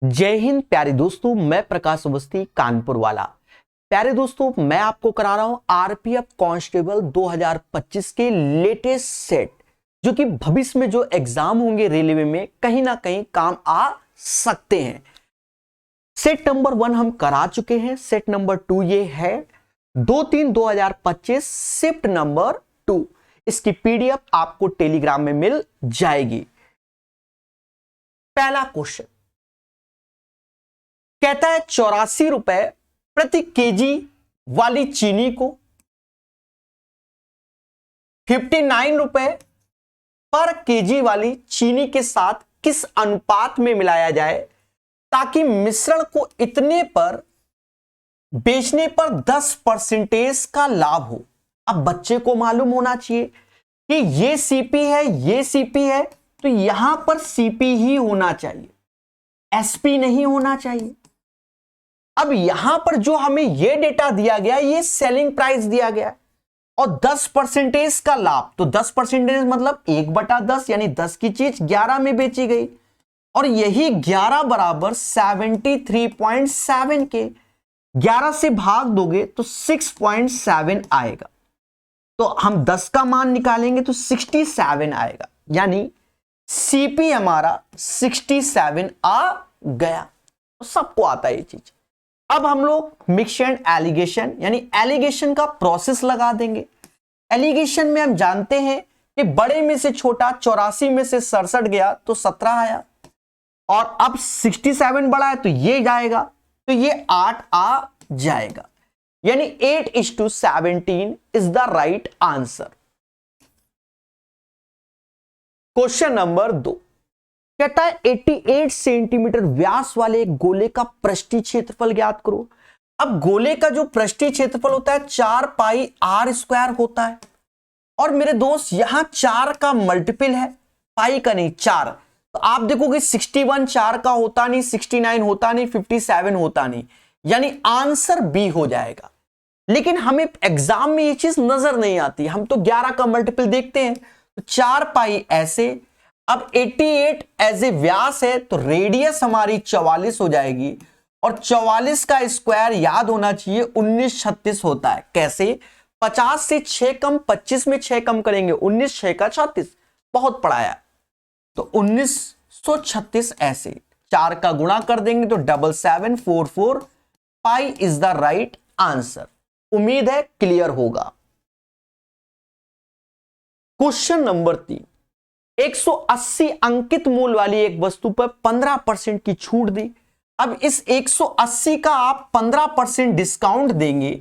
जय हिंद प्यारे दोस्तों, मैं प्रकाश अवस्थी कानपुर वाला। प्यारे दोस्तों, मैं आपको करा रहा हूं आरपीएफ कांस्टेबल 2025 के लेटेस्ट सेट, जो कि भविष्य में जो एग्जाम होंगे रेलवे में कहीं ना कहीं काम आ सकते हैं। सेट नंबर 1 हम करा चुके हैं। सेट नंबर 2 ये है 2/3/2025 शिफ्ट नंबर 2। इसकी पीडीएफ आपको टेलीग्राम में मिल जाएगी। पहला क्वेश्चन कहता है 84 रुपए प्रति केजी वाली चीनी को 59 रुपए पर केजी वाली चीनी के साथ किस अनुपात में मिलाया जाए ताकि मिश्रण को इतने पर बेचने पर 10% का लाभ हो। अब बच्चे को मालूम होना चाहिए कि ये सीपी है, ये सीपी है, तो यहां पर सीपी ही होना चाहिए, एसपी नहीं होना चाहिए। अब यहां पर जो हमें यह डेटा दिया गया, ये सेलिंग प्राइस दिया गया और 10% का लाभ, तो 10% मतलब 1/10 यानी 10 की चीज 11 में बेची गई और यही 11 बराबर 73.7 के 11 से भाग दोगे तो 6.7 आएगा। तो हम 10 का मान निकालेंगे तो 67 आएगा, यानी सीपी हमारा 67 आ गया। तो सबको आता है ये चीज। अब हम लोग मिक्स एंड एलिगेशन यानी एलिगेशन का प्रोसेस लगा देंगे। एलिगेशन में हम जानते हैं कि बड़े में से छोटा 84 में से 67 गया तो 17 आया और अब 67 बड़ा है तो ये जाएगा, तो ये 8 आ जाएगा, यानी 8:17 is the right answer. Question number 2 कहता है 88 सेंटीमीटर व्यास वाले एक गोले का पृष्ठीय क्षेत्रफल ज्ञात करो। अब गोले का जो पृष्ठीय क्षेत्रफल होता है 4πr² होता है और मेरे दोस्त यहां 4 का मल्टीपल है, पाई का नहीं, 4। तो आप देखोगे 61 4 का होता नहीं, 69 होता नहीं, 57 होता नहीं, यानी आंसर बी हो जाएगा। लेकिन हमें एग्जाम में ये चीज नजर नहीं आती, हम तो 11 का मल्टीपल देखते हैं, तो 4π ऐसे। अब 88 एज ए व्यास है तो रेडियस हमारी 44 हो जाएगी और 44 का स्क्वायर याद होना चाहिए 1936 होता है। कैसे? 50 से 6 कम, 25 में 6 कम करेंगे, 19 6 का 36, बहुत पढ़ाया, तो 1936 ऐसे 4 का गुणा कर देंगे तो 7744 pi is the right answer. उम्मीद है क्लियर होगा। क्वेश्चन नंबर 3 180 अंकित मूल्य वाली एक वस्तु पर 15% की छूट दी। अब इस 180 का आप 15% डिस्काउंट देंगे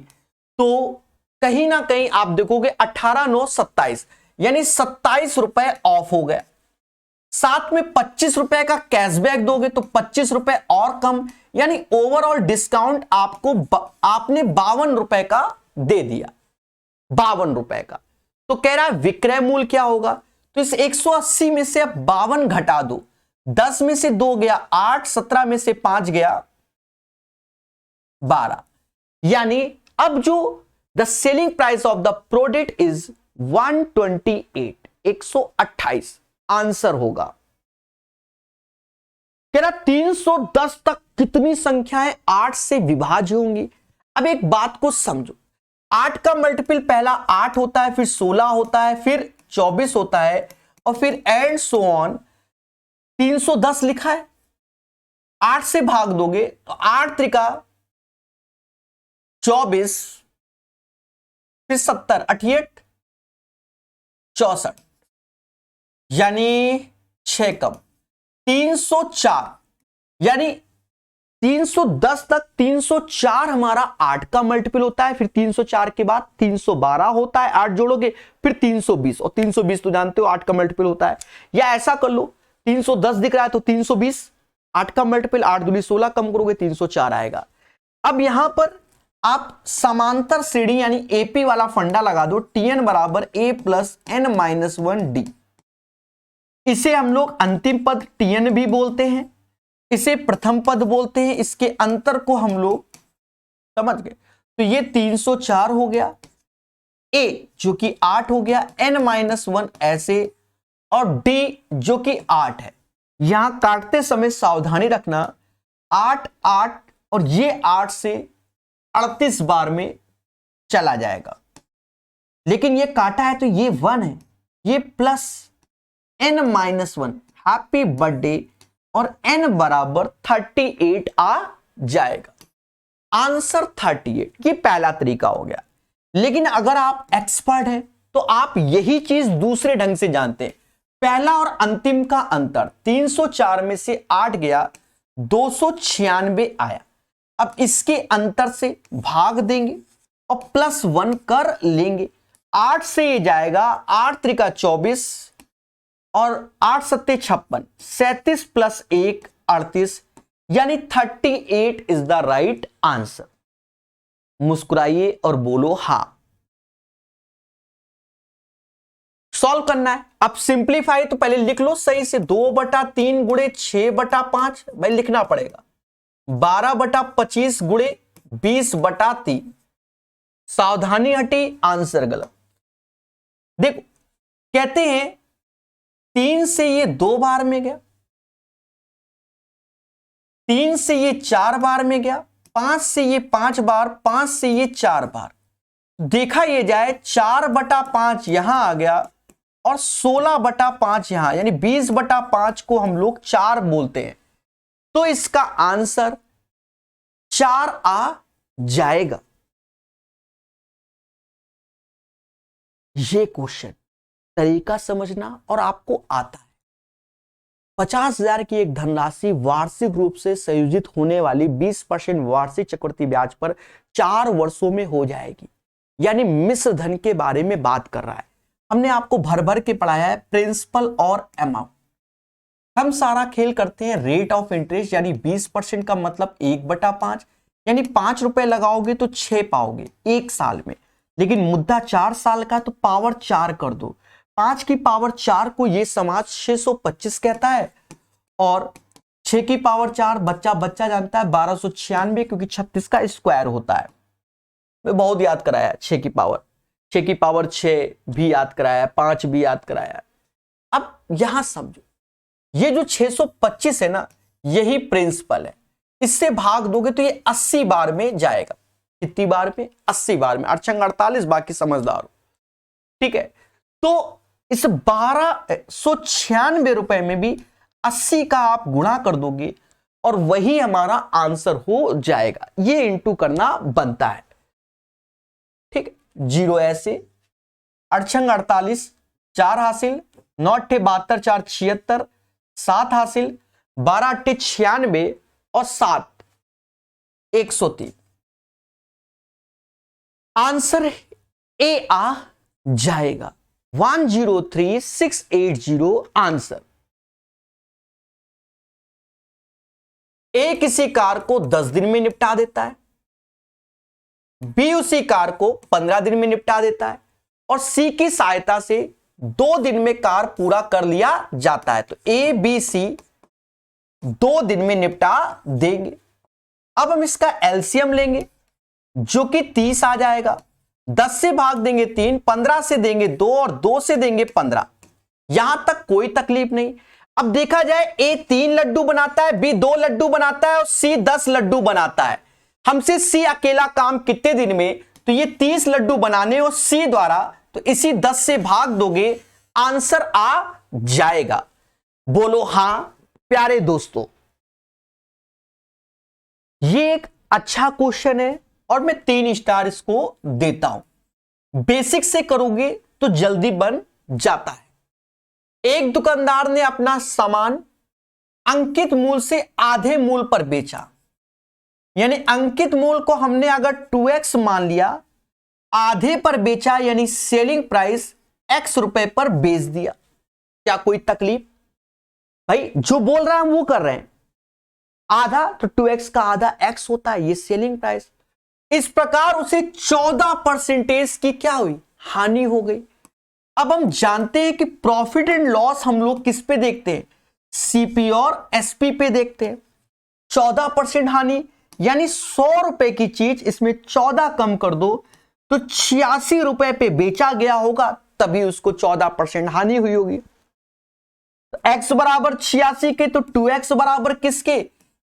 तो कहीं ना कहीं आप देखोगे 18,927 यानी 27 रुपए ऑफ हो गया। साथ में 25 रुपए का कैशबैक दोगे तो 25 रुपए और कम, यानी ओवरऑल डिस्काउंट आपको आपने 52 रुपए का दे दिया, 52 रुपए का। तो कह रहा है विक्रय मूल्य क्या होगा, तो इस 180 में से अब 52 घटा दो, 10 में से 2 गया 8, 17 में से 5 गया 12, यानी अब जो the selling price of the product is 128, 128 answer होगा। कह रहा 310 तक कितनी संख्याएं 8 से विभाज्य होंगी। अब एक बात को समझो, 8 का मल्टीपल पहला 8 होता है, फिर 16 होता है, फिर 24 होता है और फिर एंड सो ऑन 310 लिखा है। 8 से भाग दोगे तो 8 त्रिका 24, फिर 70, 88 64, यानी 6 कम 304, यानी 310 तक 304 हमारा 8 का मल्टीपल होता है, फिर 304 के बाद 312 होता है, 8 जोड़ोगे फिर 320 और 320 तो जानते हो 8 का मल्टीपल होता है। या ऐसा कर लो 310 दिख रहा है तो 320 8 का मल्टीपल, 8 दूनी 16 कम करोगे 304 आएगा। अब यहां पर आप समांतर श्रेणी यानी एपी वाला फंडा लगा दो, tn बराबर a प्लस n-1d। इसे हम लोग अंतिम पद tn भी बोलते हैं, इसे प्रथम पद बोलते हैं, इसके अंतर को हम लोग समझ गए। तो ये 304 हो गया, a जो कि 8 हो गया, n-1 ऐसे और d जो कि 8 है। यहां काटते समय सावधानी रखना 8 8 और ये 8 से 38 बार में चला जाएगा, लेकिन ये काटा है तो ये 1 है, ये प्लस n-1 हैप्पी बर्थडे और n बराबर 38 आ जाएगा। आंसर 38। ये पहला तरीका हो गया। लेकिन अगर आप एक्सपर्ट हैं तो आप यही चीज दूसरे ढंग से जानते हैं। पहला और अंतिम का अंतर 304 में से 8 गया, 296 आया। अब इसके अंतर से भाग देंगे और +1 कर लेंगे। 8 से ये जाएगा 8 त्रिका 24 और 8 सत्ते 56, 37 + 1 38, यानी 38 इज द राइट आंसर। मुस्कुराइए और बोलो हां। सॉल्व करना है। अब सिंप्लीफाई तो पहले लिख लो सही से, 2/3 गुणे 6/5 भाई लिखना पड़ेगा, 12/25 गुणे 20/3। सावधानी हटी, आंसर गलत। देखो कहते हैं 3 से ये 2 बार में गया, 3 से ये 4 बार में गया, 5 से ये 5 बार, 5 से ये 4 बार। देखा ये जाए 4/5 यहां आ गया और 16/5 यहां, यानी 20/5 को हम लोग 4 बोलते हैं, तो इसका आंसर 4 आ जाएगा। ये क्वेश्चन तरीका समझना और आपको आता है। 50,000 की एक धनराशि वार्षिक रूप से संयोजित होने वाली 20% वार्षिक चक्रवृद्धि ब्याज पर 4 वर्षों में हो जाएगी, यानी मिश्र धन के बारे में बात कर रहा है। हमने आपको भर भर के पढ़ाया है प्रिंसिपल और अमाउंट। हम सारा खेल करते हैं रेट ऑफ इंटरेस्ट, यानी 20% का मतलब 1/5, यानी 5 रुपए लगाओगे तो 6 पाओगे 1 साल में। लेकिन मुद्दा 4 साल का तो पावर 4 कर दो। 5 की पावर 4 को ये समाज 625 कहता है और 6 की पावर 4 बच्चा बच्चा जानता है 1296, क्योंकि 36 का स्क्वायर होता है। मैं बहुत याद कराया 6 की पावर 6 भी याद कराया, 5 भी याद कराया। अब यहां समझो, ये जो 625 है ना, यही प्रिंसिपल है। इससे भाग दोगे तो ये 80 बार में जाएगा। कितनी बार में? 80 बार में। 48, बाकी समझदार हो, ठीक है। तो इस 1296 रुपए में भी 80 का आप गुणा कर दोगे और वही हमारा आंसर हो जाएगा। ये इंटू करना बनता है, ठीक है। 0 ऐसे 48, 4 हासिल, 9 × 72, 4 76, 7 हासिल, 12 × 96 और 7 103। आंसर ए आ जाएगा। 103680 आंसर। ए किसी कार को 10 दिन में निपटा देता है, बी उसी कार को 15 दिन में निपटा देता है और सी की सहायता से 2 दिन में कार पूरा कर लिया जाता है। तो ए बी सी 2 दिन में निपटा देंगे। अब हम इसका एलसीएम लेंगे जो कि 30 आ जाएगा। 10 से भाग देंगे 3, 15 से देंगे 2 और 2 से देंगे 15। यहां तक कोई तकलीफ नहीं। अब देखा जाए ए 3 लड्डू बनाता है, बी 2 लड्डू बनाता है और सी 10 लड्डू बनाता है। हमसे सी अकेला काम कितने दिन में, तो ये 30 लड्डू बनाने और सी द्वारा, तो इसी 10 से भाग दोगे, आंसर आ जाएगा। बोलो हां प्यारे दोस्तों। ये एक अच्छा क्वेश्चन है और मैं 3 स्टार इसको देता हूं। बेसिक से करोगे तो जल्दी बन जाता है। एक दुकानदार ने अपना सामान अंकित मूल्य से आधे मूल्य पर बेचा, यानी अंकित मूल्य को हमने अगर 2x मान लिया, आधे पर बेचा, यानी सेलिंग प्राइस x रुपए पर बेच दिया। क्या कोई तकलीफ? भाई जो बोल रहा है हम वो कर रहे हैं। आधा तो 2x का आधा x होता है, ये सेलिंग प्राइस। इस प्रकार उसे 14% की क्या हुई? हानि हो गई। अब हम जानते हैं कि प्रॉफिट एंड लॉस हम लोग किस पे देखते हैं? सीपी और एसपी पे देखते हैं। 14% हानि, यानी 100 रुपए की चीज इसमें 14 कम कर दो तो 86 रुपए पे बेचा गया होगा, तभी उसको 14% हानि हुई होगी। x बराबर 86 के तो 2x बराबर किसके?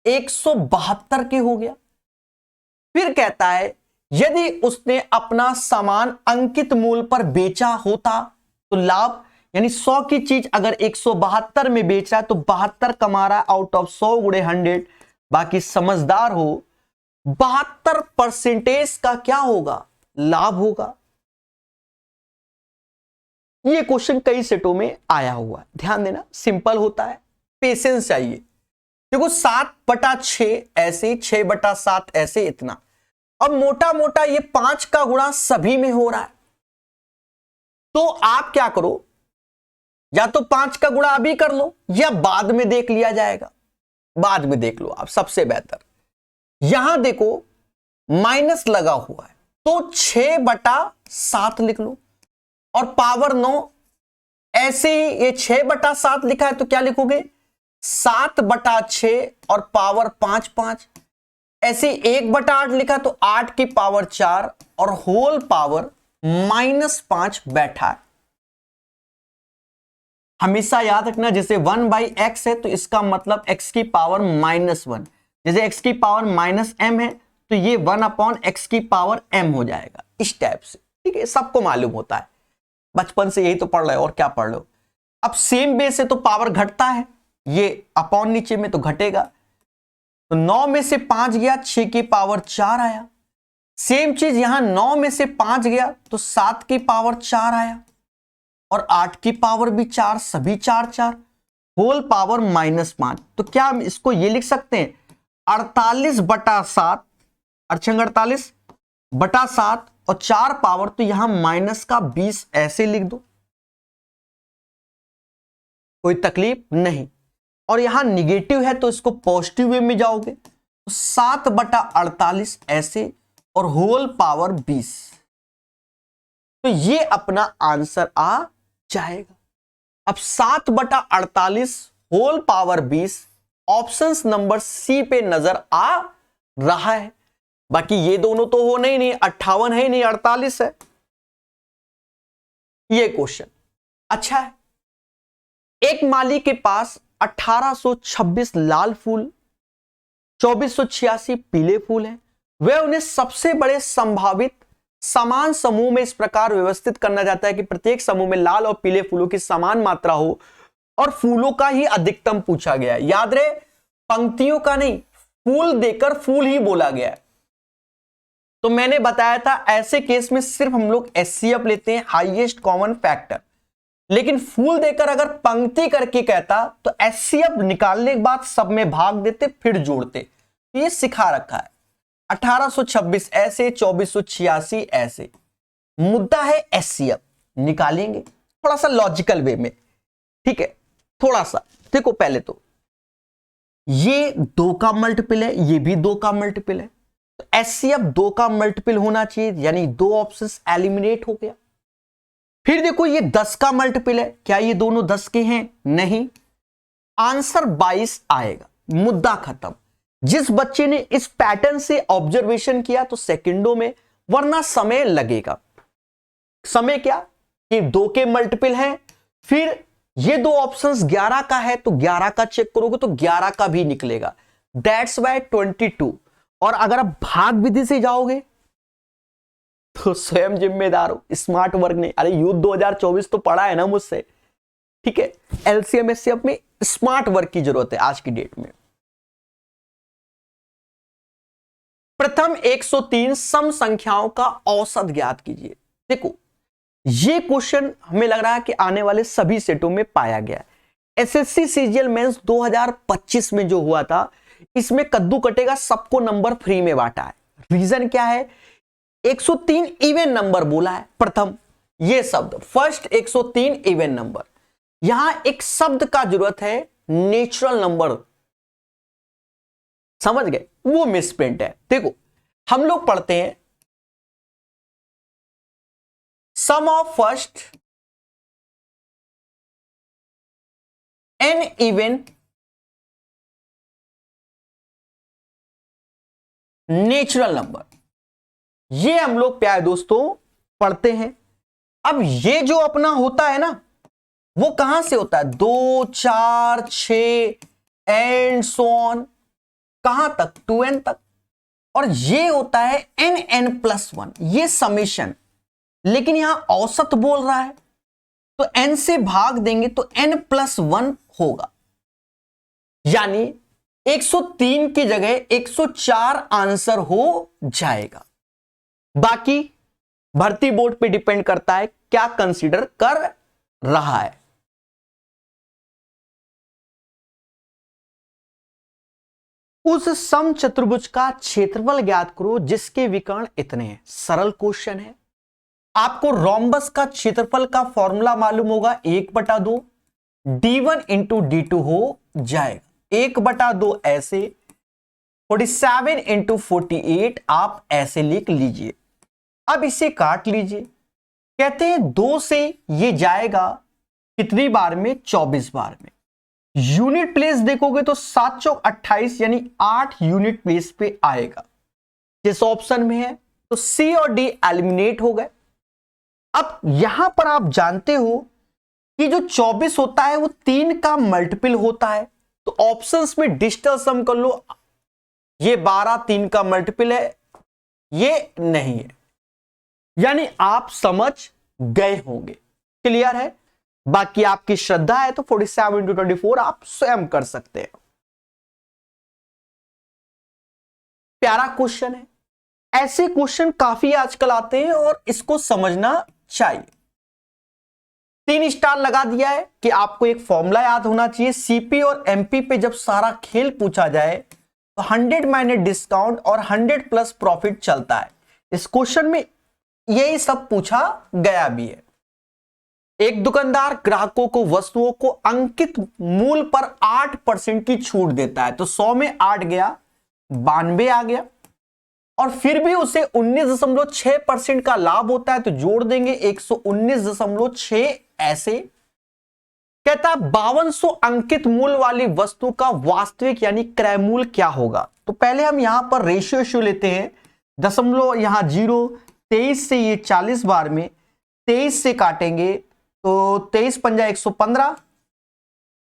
172 के हो गया। फिर कहता है यदि उसने अपना सामान अंकित मूल्य पर बेचा होता तो लाभ, यानी 100 की चीज अगर 172 में बेच रहा है तो 72 कमा रहा है आउट ऑफ 100 गुणे 100। बाकी समझदार हो, 72% का क्या होगा, लाभ होगा। ये क्वेश्चन कई सेटों में आया हुआ है, ध्यान देना, सिंपल होता है, पेशेंस चाहिए। देखो 7/6 ऐसे, 6/7 ऐसे, इतना। अब मोटा मोटा ये 5 का गुणा सभी में हो रहा है, तो आप क्या करो, या तो 5 का गुणा अभी कर लो या बाद में देख लिया जाएगा। बाद में देख लो आप, सबसे बेहतर। यहां देखो माइनस लगा हुआ है तो 6/7 लिख लो, और पावर 9 ऐसे ही, ये 6/7 लिखा है तो क्या लिखोगे, 7/6 और पावर 5 ऐसे 1/8 लिखा तो 8 की पावर 4 और होल पावर -5 बैठा है। हमेशा याद रखना, जैसे 1/x है तो इसका मतलब x की पावर -1, जैसे x की पावर -m है तो ये 1/x की पावर m हो जाएगा, इस टाइप से। ठीक है, सबको मालूम होता है, बचपन से यही तो पढ़ रहे हो, और क्या पढ़ रहे हो। अब सेम बेस से तो पावर घटता है, ये अपॉन नीचे में तो घटेगा, तो 9 में से 5 गया, 6 की पावर 4 आया। सेम चीज यहां 9 में से 5 गया तो 7 की पावर 4 आया, और 8 की पावर भी 4, सभी 4 होल पावर -5। तो क्या हम इसको ये लिख सकते हैं, 48/7, 48/7 और 4 पावर, तो यहां -20 ऐसे लिख दो, कोई तकलीफ नहीं। और यहां निगेटिव है तो इसको पॉजिटिव वे में जाओगे, तो 7/48 ऐसे और होल पावर 20। तो ये अपना आंसर आ जाएगा। अब 7/48 whole power 20 option number C पे नजर आ रहा है। बाकी ये दोनों तो हो नहीं, 58 है नहीं, 48 है। ये क्वेश्चन अच्छा है। एक माली के पास 1826 लाल फूल, 2486 पीले फूल हैं। वह उन्हें सबसे बड़े संभावित समान समूह में इस प्रकार व्यवस्थित करना चाहता है कि प्रत्येक समूह में लाल और पीले फूलों की समान मात्रा हो और फूलों का ही अधिकतम पूछा गया है। याद रहे, पंक्तियों का नहीं, फूल देकर फूल ही बोला गया है। तो मैंने बताया था ऐसे केस में सिर्फ हम लोग HCF लेते हैं, हाईएस्ट कॉमन फैक्टर। लेकिन फूल देकर अगर पंक्ति करके कहता तो HCF निकालने के बाद सब में भाग देते फिर जोड़ते। ये सिखा रखा है। 1826 ऐसे, 2486 ऐसे। मुद्दा है HCF, निकालेंगे थोड़ा सा लॉजिकल वे में। ठीक है, थोड़ा सा देखो, पहले तो ये 2 का मल्टीपल है, ये भी 2 का मल्टीपल है, तो HCF 2 का मल्टीपल होना चाहिए, यानी 2 ऑप्शंस एलिमिनेट हो गया। फिर देखो ये 10 का मल्टीपल है, क्या ये दोनों 10 के हैं, नहीं, आंसर 22 आएगा, मुद्दा खत्म। जिस बच्चे ने इस पैटर्न से ऑब्जर्वेशन किया तो सेकंडों में, वरना समय लगेगा। समय क्या कि 2 के मल्टीपल है, फिर ये 2 ऑप्शंस 11 का है तो 11 का चेक करोगे तो 11 का भी निकलेगा, दैट्स वाई 22। और अगर आप भाग विधि से जाओगे तो स्वयं जिम्मेदार हो, स्मार्ट वर्क नहीं। अरे यूथ 2024 तो पढ़ा है ना मुझसे, ठीक है। LCM HCF में स्मार्ट वर्क की जरूरत है आज की डेट में। प्रथम 103 सम संख्याओं का औसत ज्ञात कीजिए। देखो ये क्वेश्चन हमें लग रहा है कि आने वाले सभी सेटों में पाया गया है। SSC CGL मेंस 2025 में जो हुआ था, इसमें कद्दू कटेगा सबको नंबर फ्री में बांटा है। रीजन क्या है, 103 इवन नंबर बोला है प्रथम, ये शब्द फर्स्ट 103 इवन नंबर। यहां एक शब्द का जरूरत है, नेचुरल नंबर, समझ गए, वो मिसप्रिंट है। देखो हम लोग पढ़ते हैं sum of first n even natural number, ये हम लोग प्यारे दोस्तों पढ़ते हैं। अब ये जो अपना होता है ना, वो कहां से होता है, 2, 4, 6 एंड सो ऑन। कहां तक, 2n तक, और ये होता है n+1, ये समेशन, लेकिन यहां औसत बोल रहा है तो n से भाग देंगे तो n+1 होगा, यानी 103 की जगह 104 आंसर हो जाएगा। बाकी भर्ती बोर्ड पे डिपेंड करता है क्या कंसीडर कर रहा है। उस सम चतुर्भुज का क्षेत्रफल ज्ञात करो जिसके विकर्ण इतने हैं। सरल क्वेश्चन है। आपको रोम्बस का क्षेत्रफल का फॉर्मूला मालूम होगा, 1/2 d1 इंटू d2 हो जाएगा। 1/2 ऐसे, 47 इंटू 48 आप ऐसे लिख लीजिए। अब इसे काट लीजिए। कहते हैं 2 से ये जाएगा कितनी बार में, 24 बार में। यूनिट प्लेस देखोगे तो 7 चौक 28 यानी 8 यूनिट प्लेस पे आएगा। जिस ऑप्शन में है तो सी और डी एलिमिनेट हो गए। अब यहां पर आप जानते हो कि जो 24 होता है वो 3 का मल्टीपल होता है, तो ऑप्शंस में डिजिटल सम कर लो। ये 12 3 का मल्टीपल है, ये नहीं है, यानी आप समझ गए होंगे। क्लियर है। बाकी आपकी श्रद्धा है तो 47 इंटू 24 आप स्वयं कर सकते हैं। प्यारा क्वेश्चन है। ऐसे क्वेश्चन काफी आजकल आते हैं और इसको समझना चाहिए। 3 स्टार लगा दिया है कि आपको एक फॉर्मूला याद होना चाहिए। सीपी और एमपी पे जब सारा खेल पूछा जाए तो 100 माइनस डिस्काउंट और 100 प्लस प्रॉफिट चलता है। इस क्वेश्चन में यही सब पूछा गया भी है। एक दुकानदार ग्राहकों को वस्तुओं को अंकित मूल्य पर 8% की छूट देता है, तो 100 में 8 गया, 92 आ गया, और फिर भी उसे 19.6% का लाभ होता है, तो जोड़ देंगे 119.6 ऐसे। कहता है 5200 अंकित मूल्य वाली वस्तु का वास्तविक यानी क्रय मूल्य क्या होगा। तो पहले हम यहां पर रेशियो लेते हैं, दशमलव यहां 0, 23 से ये 40 बार में, 23 से काटेंगे तो 23 पंजा 115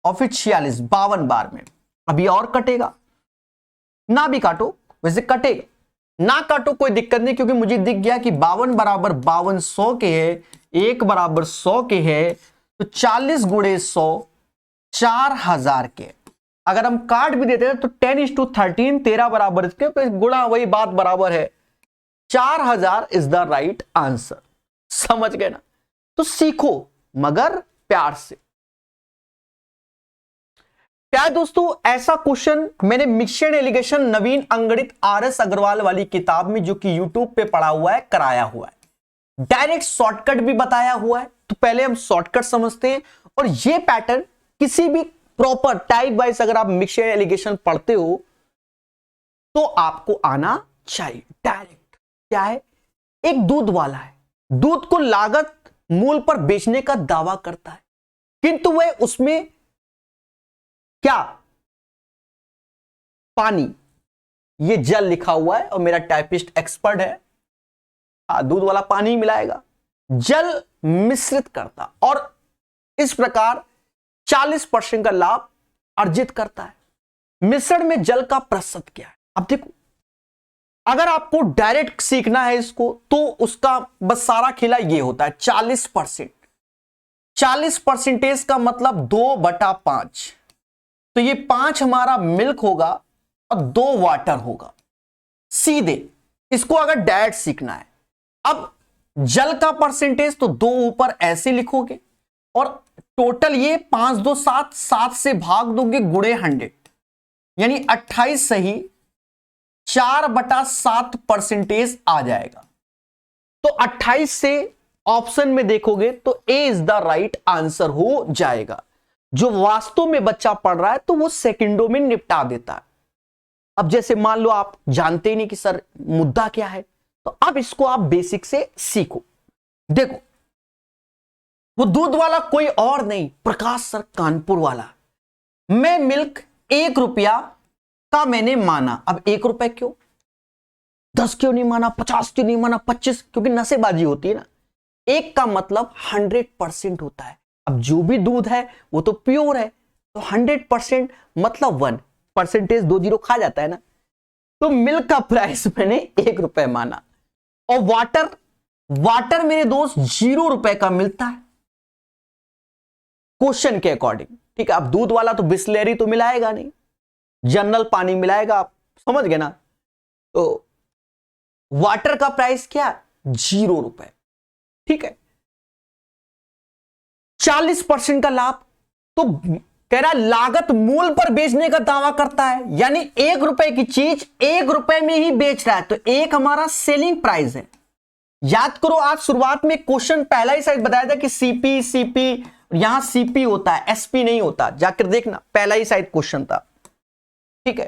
और फिर 46, 52 बार में। अभी और कटेगा, ना भी काटो, वैसे कटेगा, ना काटो कोई दिक्कत नहीं, क्योंकि मुझे दिख गया कि 52 बराबर 5200 के है, 1 बराबर 100 के है, तो 40 गुणे 100 4000 के। अगर हम काट भी देते हैं तो 10:13 13 बराबर इसके, तो गुणा वही बात बराबर है, 4000 इज द राइट आंसर। समझ गए ना। तो सीखो मगर प्यार से। प्यार दोस्तों, ऐसा क्वेश्चन मैंने मिक्सड एलिगेशन नवीन अंगणित RS अग्रवाल वाली किताब में, जो कि YouTube पे पढ़ा हुआ है, कराया हुआ है। डायरेक्ट शॉर्टकट भी बताया हुआ है। तो पहले हम शॉर्टकट समझते हैं, और ये पैटर्न किसी भी प्रॉपर टाइप वाइज अगर आप मिक्सड एलिगेशन पढ़ते हो तो आपको आना चाहिए। डायरेक्ट क्या है, एक दूध वाला है, दूध को लागत मूल्य पर बेचने का दावा करता है, किंतु वह उसमें क्या, पानी, ये जल लिखा हुआ है, और मेरा टाइपिस्ट एक्सपर्ट है, दूध वाला पानी मिलाएगा, जल मिश्रित करता, और इस प्रकार 40% का लाभ अर्जित करता है। मिश्रण में जल का प्रतिशत क्या है। अब देखो, अगर आपको डायरेक्ट सीखना है इसको, तो उसका बस सारा खेला ये होता है 40%। 40% का मतलब 2/5, तो ये 5 हमारा मिल्क होगा और 2 वाटर होगा। सीधे इसको अगर डायरेक्ट सीखना है। अब जल का परसेंटेज तो 2 ऊपर ऐसे लिखोगे, और टोटल ये 5 2 7, 7 से भाग दोगे गुणे 100, यानी 28 सही 4/7% आ जाएगा। तो 28 से ऑप्शन में देखोगे तो ए इज द राइट आंसर हो जाएगा। जो वास्तव में बच्चा पढ़ रहा है तो वो सेकंडों में निपटा देता है। अब जैसे मान लो आप जानते ही नहीं कि सर मुद्दा क्या है, तो अब इसको आप बेसिक से सीखो। देखो, वो दूध वाला कोई और नहीं, प्रकाश सर कानपुर वाला। मैं मिल्क 1 रुपया का मैंने माना। अब 1 रुपए क्यों, 10 क्यों नहीं माना, 50 क्यों नहीं माना, 25, क्योंकि नशेबाजी होती है ना। 1 का मतलब 100% होता है। अब जो भी दूध है वो तो प्योर है, तो 100% मतलब 1। परसेंटेज 2 जीरो खा जाता है ना, तो मिल्क का प्राइस मैंने 1 रुपए माना। और वाटर मेरे दोस्त 0 रुपए का मिलता है क्वेश्चन के अकॉर्डिंग, ठीक है। अब दूध वाला तो बिस्लेरी तो मिलाएगा नहीं, जनरल पानी मिलाएगा, आप समझ गए ना। तो वाटर का प्राइस क्या, 0 रुपए, ठीक है। 40% का लाभ, तो कह रहा लागत मूल पर बेचने का दावा करता है, यानी 1 रुपए की चीज 1 रुपए में ही बेच रहा है, तो एक हमारा सेलिंग प्राइस है। याद करो आज शुरुआत में क्वेश्चन पहला ही साइड बताया था कि सीपी, यहां सीपी होता है, एसपी नहीं होता, जाकर देखना, पहला ही साइड क्वेश्चन था, ठीक है।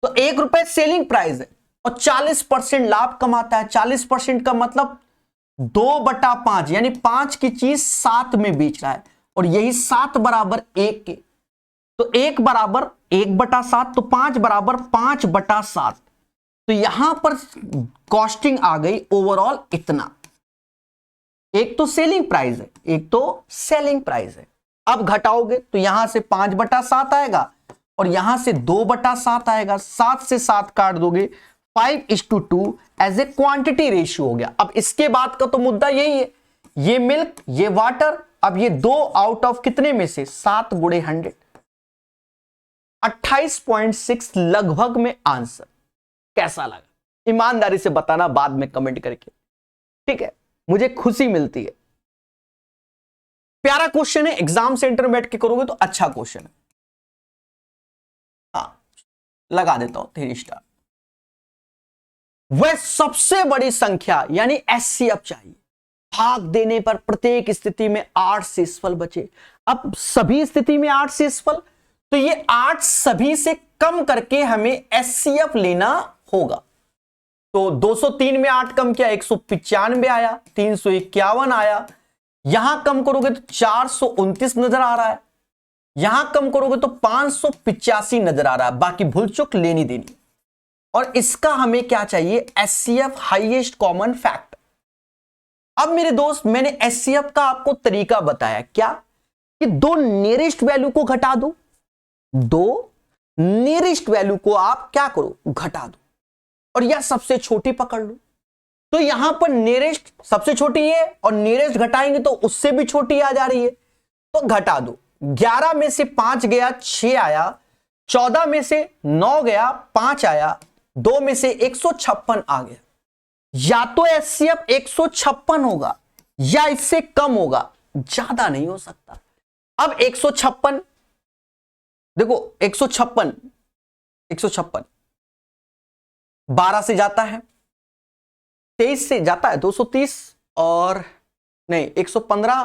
तो 1 रुपए सेलिंग प्राइस है और 40% लाभ कमाता है। 40% का मतलब 2/5, यानी 5 की चीज 7 में बेच रहा है, और यही 7 बराबर 1 के, तो 1 बराबर 1/7, तो 5 बराबर 5/7। तो यहां पर कॉस्टिंग आ गई ओवरऑल इतना। एक तो सेलिंग प्राइस है, एक तो सेलिंग प्राइस है। अब घटाओगे तो यहां से 5/7 आएगा और यहां से 2/7 आएगा। 7 से 7 काट दोगे, 5:2 एज ए क्वांटिटी रेशियो हो गया। अब इसके बाद का तो मुद्दा यही है, ये मिल्क, ये वाटर, अब ये 2 आउट ऑफ कितने में से 7 गुणे 100, 28.6 लगभग में आंसर। कैसा लगा ईमानदारी से बताना बाद में कमेंट करके, ठीक है, मुझे खुशी मिलती है। प्यारा क्वेश्चन है, एग्जाम सेंटर में बैठ के करोगे तो अच्छा क्वेश्चन है। हाँ, लगा देता हूं 3 स्टार। वह सबसे बड़ी संख्या यानी एचसीएफ चाहिए, भाग देने पर प्रत्येक स्थिति में 8 से सफल बचे। अब सभी स्थिति में 8 से सफल, तो ये 8 सभी से कम करके हमें एचसीएफ लेना होगा। तो 203 में 8 कम किया, 195 आया, 351 आया। यहां कम करोगे तो 429 नजर आ रहा है, यहां कम करोगे तो 585 नजर आ रहा है। बाकी भूल चुक लेनी देनी। और इसका हमें क्या चाहिए, एचसीएफ हाईएस्ट कॉमन फैक्टर। अब मेरे दोस्त मैंने एचसीएफ का आपको तरीका बताया, क्या कि 2 नियरेस्ट वैल्यू को घटा दो, 2 नियरेस्ट वैल्यू को आप क्या करो, घटा दो, और यह सबसे छोटी पकड़ लो। तो यहां पर नियरेस्ट सबसे छोटी है और नियरेस्ट घटाएंगे तो उससे भी छोटी आ जा रही है, तो घटा दो। 11 में से 5 गया, 6 आया। 14 में से 9 गया, 5 आया। 2 में से 156 आ गया। या तो एचसीएफ 156 होगा या इससे कम होगा, ज्यादा नहीं हो सकता। अब 156 देखो, 156 12 से जाता है, 23 से जाता है 230, और नहीं 115,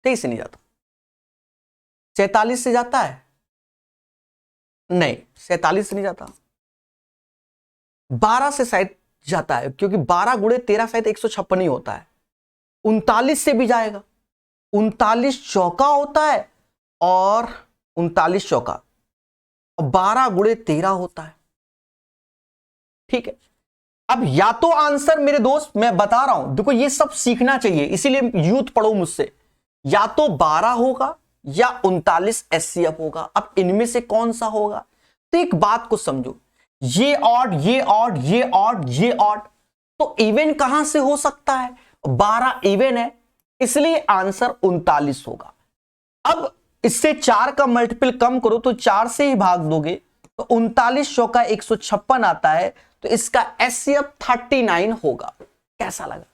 23 से नहीं जाता, 47 से जाता है, नहीं 47 से नहीं जाता, 12 से शायद जाता है, क्योंकि 12 गुणे 13 शायद 156 ही होता है। 39 से भी जाएगा, 39 चौका होता है और 39 चौका, और 12 गुणे 13 होता है, ठीक है। अब या तो आंसर मेरे दोस्त मैं बता रहा हूं, देखो ये सब सीखना चाहिए, इसीलिए यूथ पढ़ो मुझसे, या तो 12 होगा या 39 एचसीएफ होगा। अब इनमें से कौन सा होगा, तो एक बात को समझो, ये ऑड, ये ऑड, ये ऑड, ये ऑड, तो इवन कहां से हो सकता है, 12 इवन है, इसलिए आंसर 39 होगा। अब इससे 4 का मल्टीपल कम करो तो 4 से ही भाग दोगे तो 39 चौका 156 आता है, तो इसका एचसीएफ 39 होगा। कैसा लगा,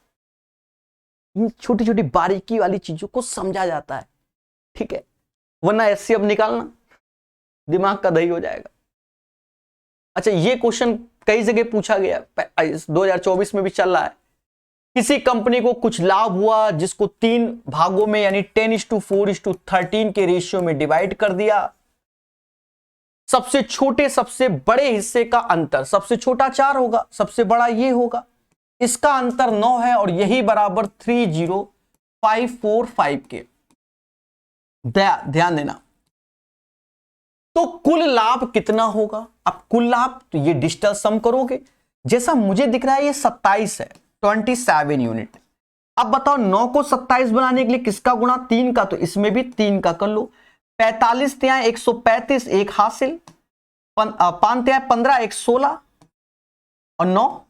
छोटी छोटी बारीकी वाली चीजों को समझा जाता है, ठीक है, वरना एचसीएफ निकालना दिमाग का दही हो जाएगा। अच्छा, ये क्वेश्चन कई जगह पूछा गया, 2024 में भी चल रहा है। किसी कंपनी को कुछ लाभ हुआ जिसको 3 भागों में यानी 10:4:13 के रेशियो में डिवाइड कर दिया। सबसे छोटे सबसे बड़े हिस्से का अंतर, सबसे छोटा 4 होगा, सबसे बड़ा ये होगा, इसका अंतर 9 है, और यही बराबर 30545 के। ध्यान देना, तो कुल लाभ कितना होगा। अब कुल लाभ, तो ये डिजिटल सम करोगे, जैसा मुझे दिख रहा है ये 27 है, 27 यूनिट। अब बताओ 9 को 27 बनाने के लिए किसका गुणा, 3 का, तो इसमें भी 3 का कर लो। 45 तिहाई 135, एक हासिल, 5 तिहाई 15, एक 16 और 9,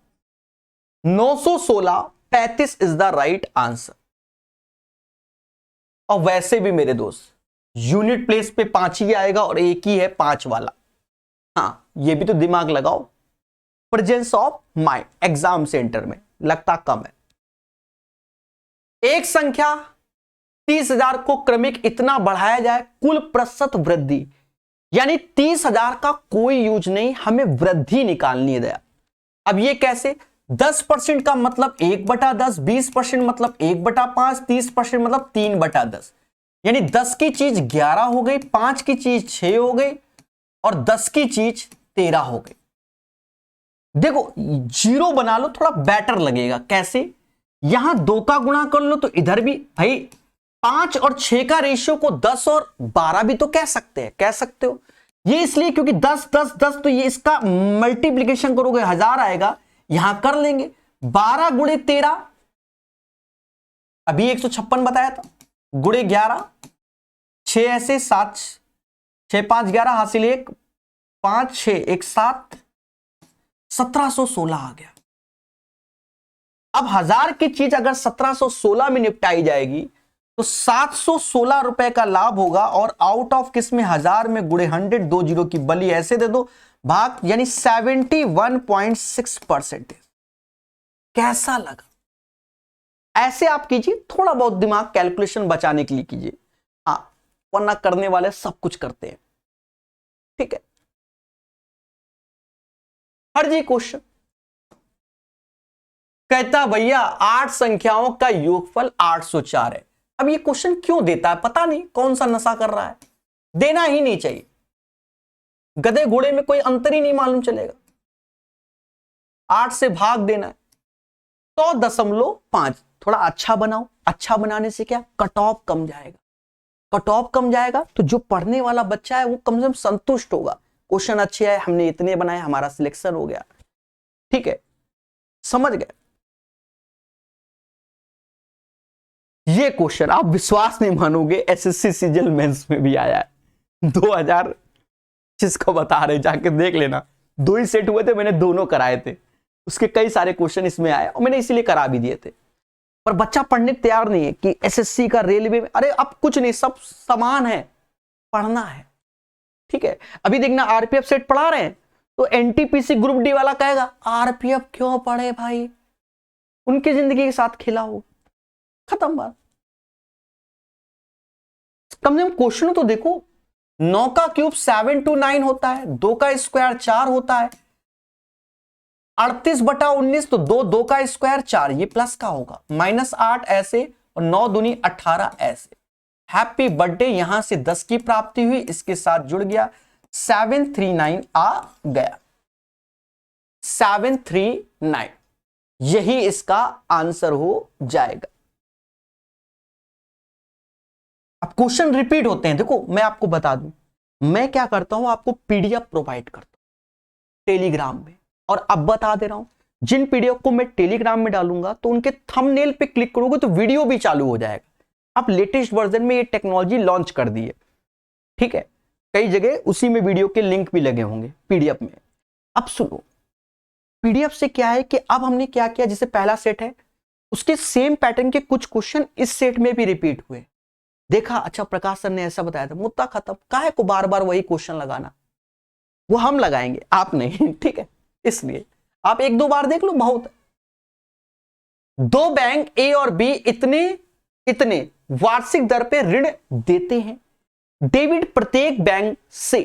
916, 35 इज द राइट आंसर। और वैसे भी मेरे दोस्त यूनिट प्लेस पे 5 ही आएगा और एक ही है 5 वाला। हाँ, ये भी तो दिमाग लगाओ। Presence of mind exam centre में लगता कम है। एक संख्या 30,000 को क्रमिक इतना बढ़ाया जाए कुल प्रतिशत वृद्धि, यानी 30,000 का कोई यूज नहीं, हमें वृद्धि निकालनी है दया। अब ये कैसे? 10% का मतलब 1/10, 20% मतलब 1/5, 30% मतलब 3/10, यानी 10 की चीज 11 हो गई, 5 की चीज 6 हो गई और 10 की चीज 13 हो गई। देखो जीरो बना लो, थोड़ा बेटर लगेगा। कैसे? यहां 2 का गुणा कर लो तो इधर भी भाई 5 और 6 का रेशियो को 10 और 12 भी तो कह सकते हैं, कह सकते हो। ये इसलिए क्योंकि 10 10 10 तो ये इसका मल्टीप्लीकेशन करोगे 1000 आएगा, यहां कर लेंगे 12 गुणे 13, अभी 156 बताया था, गुणे 11, 6 ऐसे 7, 6 5 11 हासिल 1, 5 6 1 7, 1716 आ गया। अब 1000 की चीज अगर 1716 में निपटाई जाएगी तो 716 रुपए का लाभ होगा, और आउट ऑफ किस में? 1000 में, गुणे 100, 2 जीरो की बली ऐसे दे दो, भाग, यानी 71.6%। कैसा लगा? ऐसे आप कीजिए, थोड़ा बहुत दिमाग कैलकुलेशन बचाने के लिए कीजिए, हाँ, वरना करने वाले सब कुछ करते हैं। ठीक है, हर जी क्वेश्चन कहता भैया 8 संख्याओं का योगफल 804 है। अब ये क्वेश्चन क्यों देता है पता नहीं, कौन सा नशा कर रहा है, देना ही नहीं चाहिए। गधे घोड़े में कोई अंतर ही नहीं मालूम चलेगा। 8 से भाग देना है, 100.5। थोड़ा अच्छा बनाओ, अच्छा बनाने से क्या? कट ऑफ कम जाएगा, कट ऑफ कम जाएगा तो जो पढ़ने वाला बच्चा है वो कम से कम संतुष्ट होगा। क्वेश्चन अच्छे है, हमने इतने बनाए, हमारा सिलेक्शन हो गया। ठीक है, समझ गए? ये क्वेश्चन आप विश्वास नहीं मानोगे, एसएससी सीजीएल मेंस में भी आया है 2000, जिसको बता रहे जाके देख लेना। 2 ही सेट हुए थे, मैंने दोनों कराए थे, उसके कई सारे क्वेश्चन इसमें आए और मैंने इसीलिए करा भी दिए थे। पर बच्चा पढ़ने तैयार नहीं है कि एसएससी का, रेलवे में, अरे अब कुछ नहीं, सब समान है, पढ़ना है। ठीक है, अभी देखना आरपीएफ सेट पढ़ा रहे हैं तो एनटीपीसी ग्रुप डी वाला कहेगा आरपीएफ क्यों पढ़े भाई, उनकी जिंदगी के साथ खेला हो, खत्म बात। कम से कम क्वेश्चन तो देखो। 9 का क्यूब 7 to 9 होता है, 2 का स्क्वायर 4 होता है, 38/19 तो 2 का स्क्वायर 4, ये प्लस का होगा, -8 ऐसे और 9 दूनी 18 ऐसे। हैप्पी बर्थडे, यहां से 10 की प्राप्ति हुई, इसके साथ जुड़ गया, 739 आ गया, 739, यही इसका आंसर हो जाएगा। अब क्वेश्चन रिपीट होते हैं। देखो मैं आपको बता दूं, मैं क्या करता हूं, आपको पीडीएफ प्रोवाइड करता हूं टेलीग्राम में, और अब बता दे रहा हूं, जिन पीडीएफ को मैं टेलीग्राम में डालूंगा तो उनके थंबनेल पे क्लिक करोगे तो वीडियो भी चालू हो जाएगा। अब लेटेस्ट वर्जन में ये टेक्नोलॉजी लॉन्च कर दी है, ठीक है, कई जगह उसी में वीडियो के लिंक भी लगे होंगे पीडीएफ में। अब सुनो, पीडीएफ से क्या है कि अब हमने क्या किया, जैसे पहला सेट है उसके सेम पैटर्न के कुछ क्वेश्चन इस सेट में भी रिपीट हुए, देखा, अच्छा प्रकाश सर ने ऐसा बताया था, मुद्दा खत्म। काहे को बार बार वही क्वेश्चन लगाना, वो हम लगाएंगे, आप नहीं। ठीक है, इसलिए आप 1-2 बार देख लो, बहुत। 2 बैंक ए और बी इतने इतने वार्षिक दर पे ऋण देते हैं। डेबिट प्रत्येक बैंक से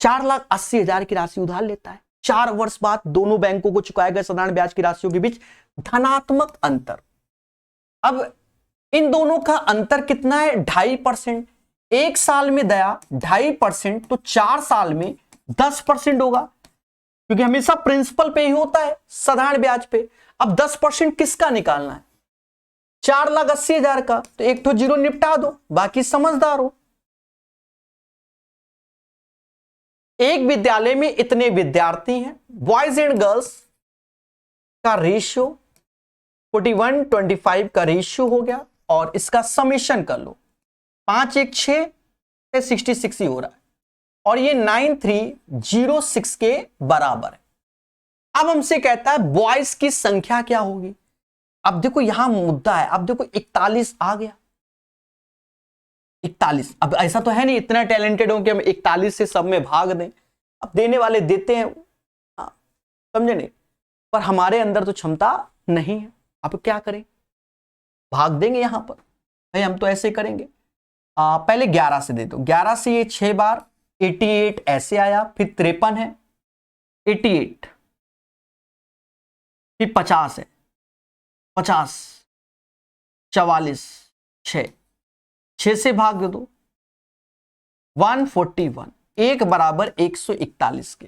4,80,000 की राशि उधार लेता है। 4 वर्ष बाद दोनों बैंकों को चुकाए गए साधारण ब्याज की राशियों के बीच धनात्मक अंतर। अब इन दोनों का अंतर कितना है? 2.5%। 1 साल में दया 2.5%, तो 4 साल में 10% होगा, क्योंकि हमेशा प्रिंसिपल पे ही होता है, साधारण ब्याज पे। अब 10% किसका निकालना है? 4,80,000 का, तो एक तो जीरो निपटा दो, बाकी समझदार हो। एक विद्यालय में इतने विद्यार्थी हैं, बॉयज एंड गर्ल्स का रेशियो 41:25 का रेशियो हो गया, और इसका समेशन कर लो। 5 1 6 66 ही हो रहा है और ये 9306 के बराबर है। अब हमसे कहता है बॉयज की संख्या क्या होगी। अब देखो यहां मुद्दा है, अब देखो 41 आ गया, 41। अब ऐसा तो है नहीं इतना टैलेंटेड हो कि हम 41 से सब में भाग दें, अब देने वाले देते हैं, समझे नहीं, पर हमारे अंदर तो क्षमता नहीं है। अब क्या करें, भाग देंगे यहां पर भाई, हम तो ऐसे करेंगे। पहले 11 से दे दो, 11 से ये 6 बार 88 ऐसे आया, फिर 53 है 88, फिर 50 है 50, 44, 6 से भाग दे दो 141, एक बराबर 141 के।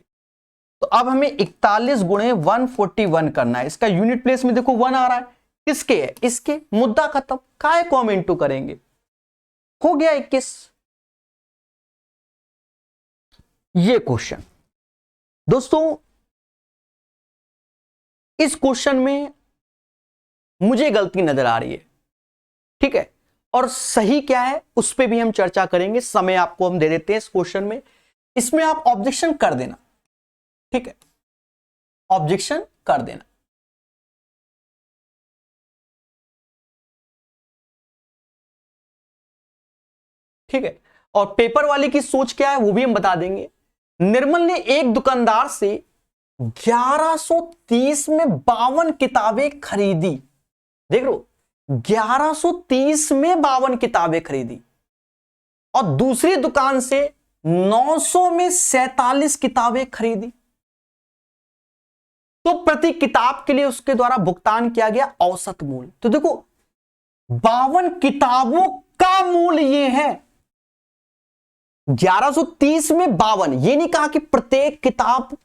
तो अब हमें 41 गुणे 141 करना है। इसका यूनिट प्लेस में देखो 1 आ रहा है, किसके है, इसके। मुद्दा खत्म, काय को हम इंटू करेंगे, हो गया 21। ये क्वेश्चन दोस्तों, इस क्वेश्चन में मुझे गलती नजर आ रही है, ठीक है, और सही क्या है उस पर भी हम चर्चा करेंगे। समय आपको हम दे देते हैं इस क्वेश्चन में, इसमें आप ऑब्जेक्शन कर देना, ठीक है, ऑब्जेक्शन कर देना। ठीक है, और पेपर वाले की सोच क्या है वो भी हम बता देंगे। निर्मल ने एक दुकानदार से 1130 में 52 किताबें खरीदी। देख लो, 1130 में 52 किताबें खरीदी और दूसरी दुकान से 900 में 47 किताबें खरीदी। तो प्रति किताब के लिए उसके द्वारा भुगतान किया गया औसत मूल्य। तो देखो 52 किताबों का मूल्य ये है 1130 में 52। ये नहीं कहा कि प्रत्येक किताब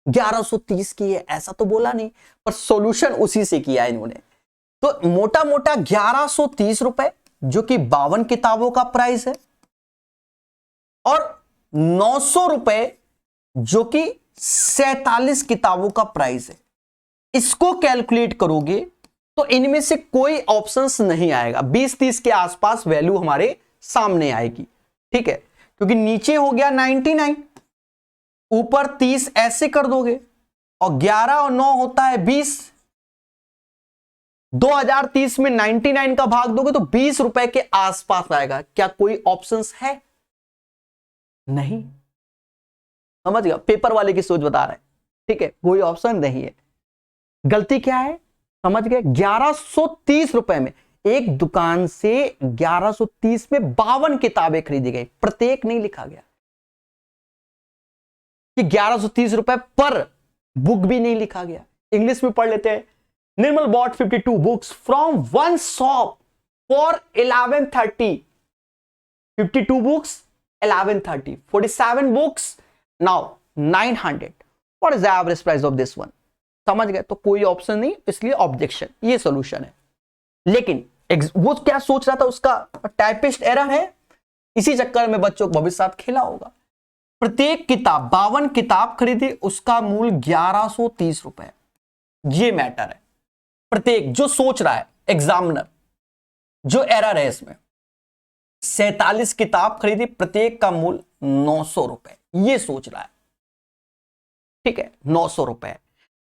1130 की है, ऐसा तो बोला नहीं, पर सॉल्यूशन उसी से किया इन्होंने। तो मोटा मोटा 1130 रुपए जो कि 52 किताबों का प्राइस है, और 900 रुपए जो कि 47 किताबों का प्राइस है। इसको कैलकुलेट करोगे तो इनमें से कोई ऑप्शंस नहीं आएगा, 20-30 के आसपास वैल्यू हमारे सामने आएगी। ठीक है, क्योंकि नीचे हो गया 99, ऊपर 30 ऐसे कर दोगे, और 11 और 9 होता है 20। 2030 में 99 का भाग दोगे तो 20 रुपए के आसपास आएगा। क्या कोई ऑप्शंस है? नहीं। समझ गया, पेपर वाले की सोच बता रहे हैं, ठीक है, कोई ऑप्शन नहीं है। गलती क्या है समझ गए, 1130 रुपए में एक दुकान से 1130 में 52 किताबें खरीदी गई, प्रत्येक नहीं लिखा गया कि 1130 रुपए पर बुक भी नहीं लिखा गया। इंग्लिश में पढ़ लेते हैं, Nirmal bought 52 books from one shop for 1130। 52 books 1130, 47 books now 900। What is the average price of this one? समझ गए, तो कोई ऑप्शन नहीं, इसलिए ऑब्जेक्शन, ये सॉल्यूशन है। लेकिन वो क्या सोच रहा था, उसका टाइपिस्ट एरर है, इसी चक्कर में बच्चों को भविष्य साथ खेला होगा। प्रत्येक किताब 52 किताब खरीदी, उसका मूल्य 1130 रुपए, ये मैटर है। प्रत्येक जो सोच रहा है एग्जामिनर, जो एरर है इसमें, 47 किताब खरीदी, प्रत्येक का मूल्य 900 रुपए, ये सोच रहा है। ठीक है, 900 रुपए।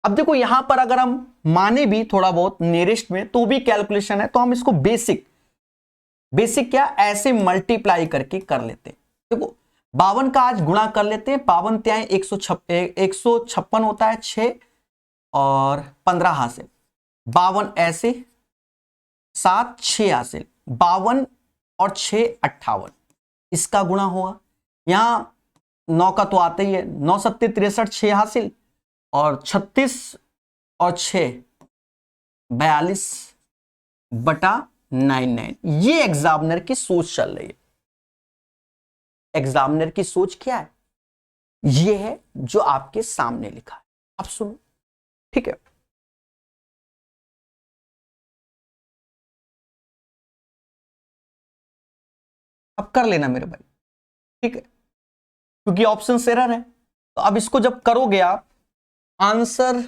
अब देखो यहां पर अगर हम माने भी थोड़ा बहुत नियरेस्ट में, तो भी कैलकुलेशन है, तो हम इसको बेसिक क्या ऐसे मल्टीप्लाई करके कर लेते हैं। देखो 52 का आज गुणा कर लेते हैं, 52 त्याएं 156 होता है, 6 और 15 हासिल, 52 ऐसे 7 6 हासिल, 52 और 6 58, इसका गुणा होगा। यहां 9 का तो आता ही है, 9 7 63, 6 हासिल, और 36 और 6 42 बटा 99। ये एग्जामिनर की सोच चल रही है। एग्जामिनर की सोच क्या है? ये है जो आपके सामने लिखा है, अब सुनो। ठीक है, अब कर लेना मेरे भाई, ठीक है, क्योंकि ऑप्शन एरर है। तो अब इसको जब करोगे आप, आंसर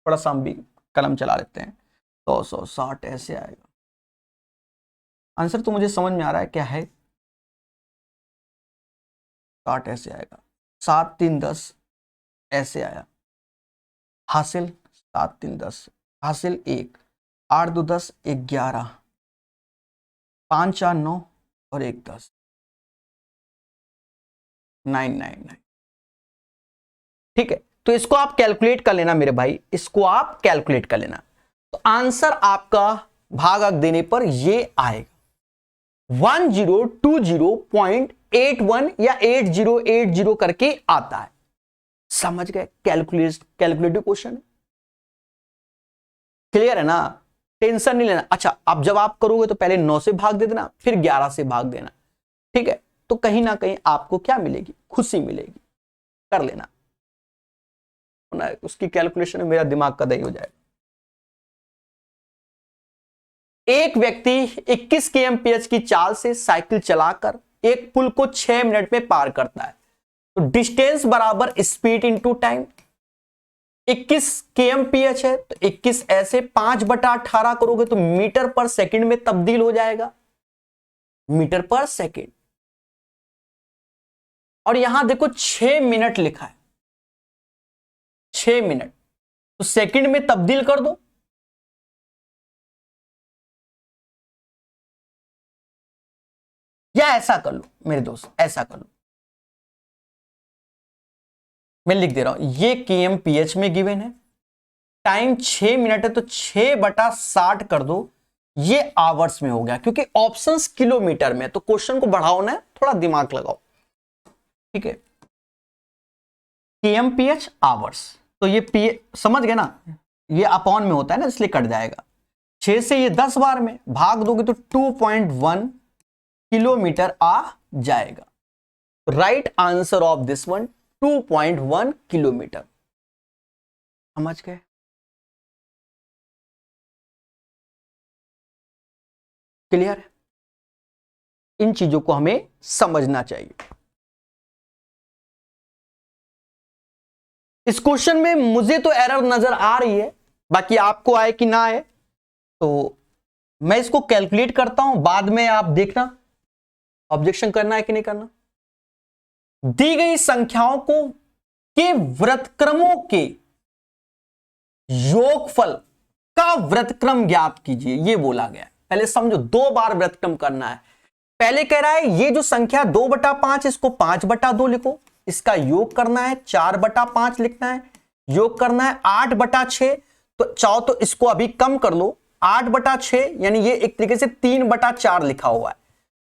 थोड़ा सा हम भी कलम चला लेते हैं, 260 ऐसे आएगा, आंसर तो मुझे समझ में आ रहा है क्या है। 60 ऐसे आएगा, 7 3 10 ऐसे आया, हासिल 7 3 10 हासिल 1, 8 2 10 11, 5 4 9 और 1 10, 999। ठीक है, तो इसको आप कैलकुलेट कर लेना मेरे भाई, इसको आप कैलकुलेट कर लेना। तो आंसर आपका भागाक देने पर ये आएगा 1020.81 या 8080 करके आता है। समझ गए? कैलकुलेटिव क्वेश्चन, क्लियर है ना? टेंशन नहीं लेना। अच्छा, अब जब आप करोगे तो पहले 9 से भाग दे देना, फिर 11 से भाग देना। ठीक है, तो कहीं ना कहीं आपको क्या मिलेगी? खुशी मिलेगी। कर लेना ना, उसकी कैलकुलेशन में मेरा दिमाग का दही हो जाएगा। एक व्यक्ति 21 kmph की चाल से साइकिल चलाकर एक पुल को 6 मिनट में पार करता है, तो डिस्टेंस बराबर स्पीड इंटू टाइम। 21 kmph है तो 21 ऐसे 5/18 करोगे तो मीटर पर सेकंड में तब्दील हो जाएगा, मीटर पर सेकंड। और यहां देखो 6 मिनट लिखा है, 6 मिनट, तो सेकंड में तब्दील कर दो। या ऐसा कर लो मेरे दोस्त, ऐसा कर लो, मैं लिख दे रहा हूं, ये kmph में गिवन है, टाइम 6 मिनट है तो 6/60 कर दो, ये आवर्स में हो गया, क्योंकि ऑप्शंस किलोमीटर में, तो क्वेश्चन को बढ़ाओ ना, थोड़ा दिमाग लगाओ। ठीक है, kmph आवर्स, तो ये पी समझ गए ना, ये अपॉन में होता है ना, इसलिए कट जाएगा। 6 से ये 10 बार में भाग दोगे तो 2.1 किलोमीटर आ जाएगा। Right answer of this one 2.1 kilometre. समझ गए? क्लियर है? इन चीजों को हमें समझना चाहिए। इस क्वेश्चन में मुझे तो एरर नजर आ रही है, बाकी आपको आए कि ना आए, तो मैं इसको कैलकुलेट करता हूं, बाद में आप देखना ऑब्जेक्शन करना है कि नहीं करना। दी गई संख्याओं को के व्रतक्रमों के योगफल का व्रतक्रम ज्ञात कीजिए, ये बोला गया है। पहले समझो, 2 बार व्रतक्रम करना है। पहले कह रहा है ये जो संख्या 2/5, इसको 5/2 लिखो, इसका योग करना है, 4/5 लिखना है, योग करना है 8/6, तो चाहो तो इसको अभी कम कर लो, 8/6 यानी ये एक तरीके से 3/4 लिखा हुआ है,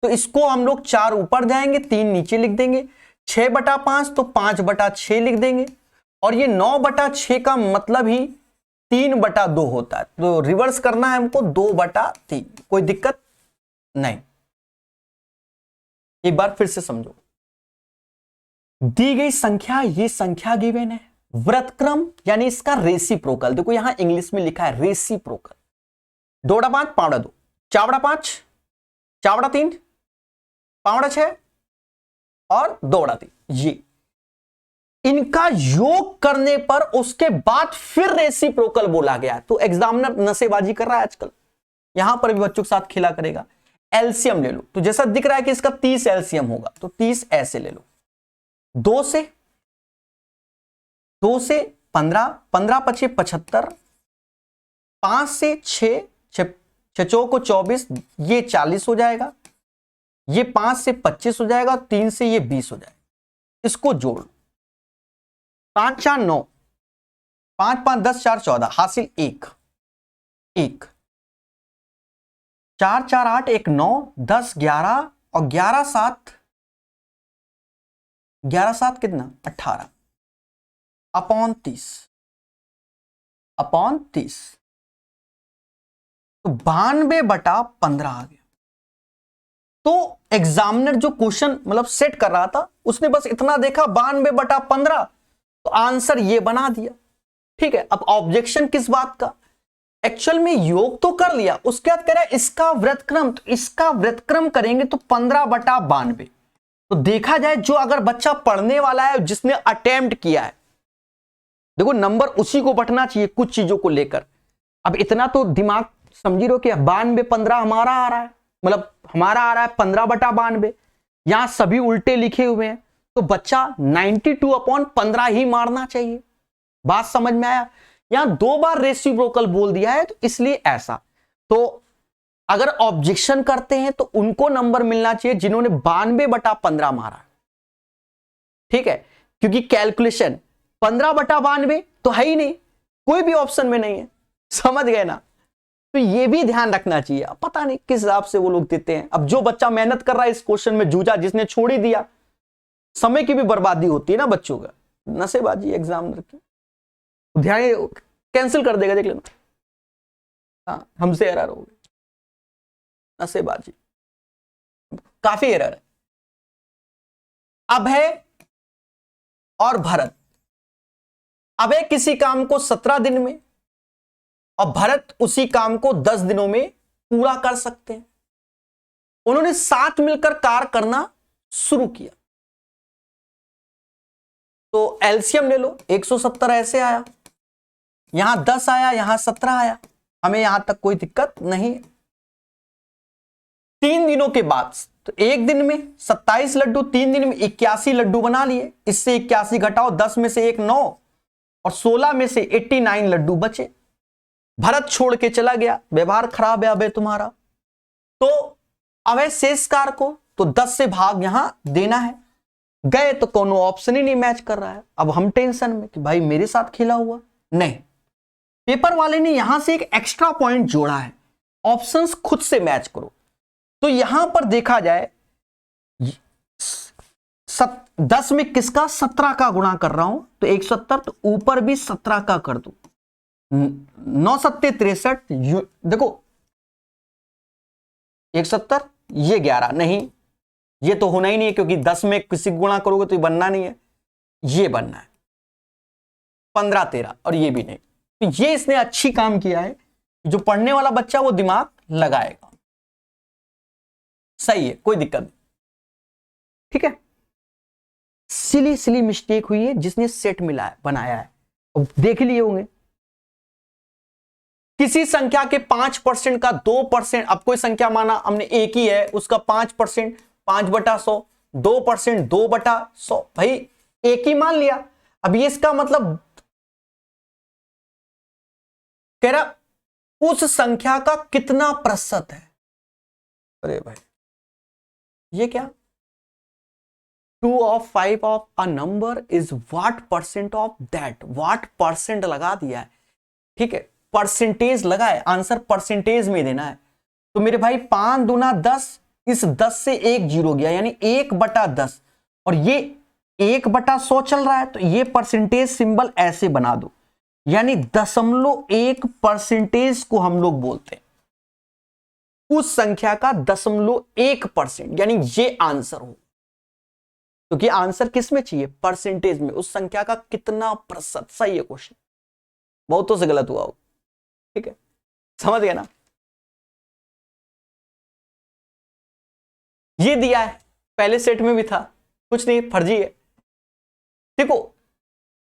तो इसको हम लोग 4 ऊपर जाएंगे, 3 नीचे लिख देंगे, 6/5 तो 5/6 लिख देंगे, और ये 9/6 का मतलब ही 3/2 होता है, तो रिवर्स करना है हमको 2/3, कोई दिक्कत नहीं। एक बार फिर से समझो, दी गई संख्या, ये संख्या गिवन है, व्रतक्रम यानी इसका रेसिप्रोकल, देखो यहां इंग्लिश में लिखा है रेसिप्रोकल, 2/5 5/2, 4/5 4/3 5/6 और 2/3, ये इनका योग करने पर उसके बाद फिर रेसिप्रोकल बोला गया। तो एग्जामिनर नशेबाजी कर रहा है आजकल, यहां पर भी बच्चों के साथ खेला करेगा। एलसीएम ले लो, तो जैसा दिख रहा है कि इसका 30 एलसीएम होगा, तो 30 ऐसे ले लो, 2 से 15, 15×5 = 75, 5 से 6 6 को 24, ये 40 हो जाएगा, ये 5 से 25 हो जाएगा, 3 से ये 20 हो जाएगा, इसको जोड़ लो, 5 4 9, 5 5 10 4 14, हासिल 1 1, 4 4 8 1 9 10 11 और 11 7 कितना 18 अपॉन 30 तो 92/15 आ गया। तो एग्जामिनर जो क्वेश्चन मतलब सेट कर रहा था, उसने बस इतना देखा 92/15, तो आंसर ये बना दिया। ठीक है, अब ऑब्जेक्शन किस बात का? एक्चुअल में योग तो कर लिया, उसके बाद कह रहा है इसका व्रतक्रम, तो इसका व्रतक्रम करेंगे तो 15/92। तो देखा जाए, जो अगर बच्चा पढ़ने वाला है, जिसने अटेम्प्ट किया है, देखो नंबर उसी को बटना चाहिए कुछ चीजों को लेकर। अब इतना तो दिमाग समझी रहो कि 92/15 हमारा आ रहा है, मतलब हमारा आ रहा है 15/92, यहां सभी उल्टे लिखे हुए हैं, तो बच्चा 92/15 ही मारना चाहिए। बात समझ में आया? यहां 2 बार रेसिप्रोकल बोल दिया है तो इसलिए ऐसा। तो अगर ऑब्जेक्शन करते हैं तो उनको नंबर मिलना चाहिए जिन्होंने 92/15 मारा, ठीक है, क्योंकि कैलकुलेशन 15/92 तो है ही नहीं, कोई भी ऑप्शन में नहीं है, समझ गए ना? तो ये भी ध्यान रखना चाहिए। अब पता नहीं किस हिसाब से वो लोग देते हैं। अब जो बच्चा मेहनत कर रहा है इस क्वेश्चन में जूझा, जिसने छोड़ ही दिया, समय की भी बर्बादी होती है ना बच्चों का, नशेबाजी एग्जाम रखी, ध्यान कैंसिल कर देगा, देख लेना। हाँ, हमसे एरर हो गई, नशेबाजी, काफी एरर है। अभय और भरत, अभय किसी काम को 17 दिन में और भरत उसी काम को 10 दिनों में पूरा कर सकते हैं। उन्होंने साथ मिलकर कार्य करना शुरू किया, तो एलसीएम ले लो। 170 ऐसे आया, यहां 10 आया, यहां 17 आया, हमें यहां तक कोई दिक्कत नहीं। 3 दिनों के बाद, तो एक दिन में 27 लड्डू, 3 दिन में 81 लड्डू बना लिए। इससे 81 घटाओ, 10 में से 1 9 और 16 में से 89 लड्डू बचे। भरत छोड़ के चला गया, व्यवहार खराब है अबे तुम्हारा। तो अबे शेष कार को तो 10 से भाग यहां देना है। गए तो कोनो ऑप्शन ही नहीं मैच कर रहा है। अब हम टेंशन में कि भाई मेरे साथ खेला हुआ नहीं। पेपर वाले ने यहां से एक एक्स्ट्रा पॉइंट जोड़ा है, ऑप्शंस खुद से मैच करो। तो यहां पर देखा जाए 10 में किसका 17 का गुणा कर रहा हूं, तो 170, तो ऊपर भी 17 का कर दो, 9 सत्ते 63। देखो 170, ये 11 नहीं, ये तो होना ही नहीं है, क्योंकि 10 में किसी गुणा करोगे तो ये बनना नहीं है, ये बनना है 15 13, और ये भी नहीं। तो ये इसने अच्छी काम किया है, जो पढ़ने वाला बच्चा वो दिमाग लगाएगा। सही है, कोई दिक्कत नहीं, ठीक है। सिली मिस्टेक हुई है जिसने सेट मिलाया बनाया है, देख लिए होंगे। किसी संख्या के 5% का 2%, अब कोई संख्या माना हमने एक ही है, उसका 5%, 5/100, 2% 2/100, भाई एक ही मान लिया। अब ये इसका मतलब कह रहा उस संख्या का कितना प्रतिशत है। अरे भाई ये क्या, 2 of 5 of a number is what percent of that, what percent लगा दिया है, ठीक है, परसेंटेज लगा है, आंसर परसेंटेज में देना है। तो मेरे भाई 5 दूना 10, इस 10 से 1 जीरो गया, यानी 1/10, और ये 1/100 चल रहा है, तो ये परसेंटेज सिंबल ऐसे बना दो, यानी 0.1% को हम लोग बोलते हैं उस संख्या का 0.1%, यानी ये आंसर हो। क्योंकि आंसर किस में चाहिए, परसेंटेज में, उस संख्या का कितना प्रतिशत। सही है क्वेश्चन, बहुतों से गलत हुआ हो, ठीक है, समझ गए ना। ये दिया है, पहले सेट में भी था, कुछ नहीं, फर्जी है। देखो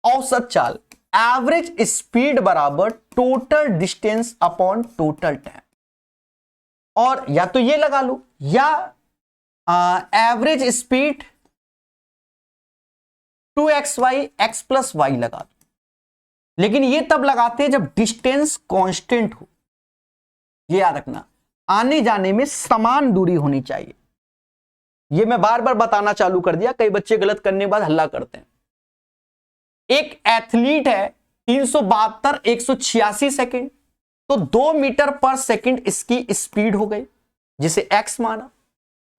औसत चाल, एवरेज स्पीड बराबर total distance upon total time, और या तो ये लगा लो, या average speed 2xy x + y लगा दो। लेकिन ये तब लगाते हैं जब डिस्टेंस कांस्टेंट हो, ये याद रखना, आने जाने में समान दूरी होनी चाहिए। ये मैं बार बार बताना चालू कर दिया, कई बच्चे गलत करने के बाद हल्ला करते हैं। एक एथलीट है 372 186 सेकेंड, तो 2 मीटर पर सेकेंड इसकी स्पीड हो गई, जिसे x माना।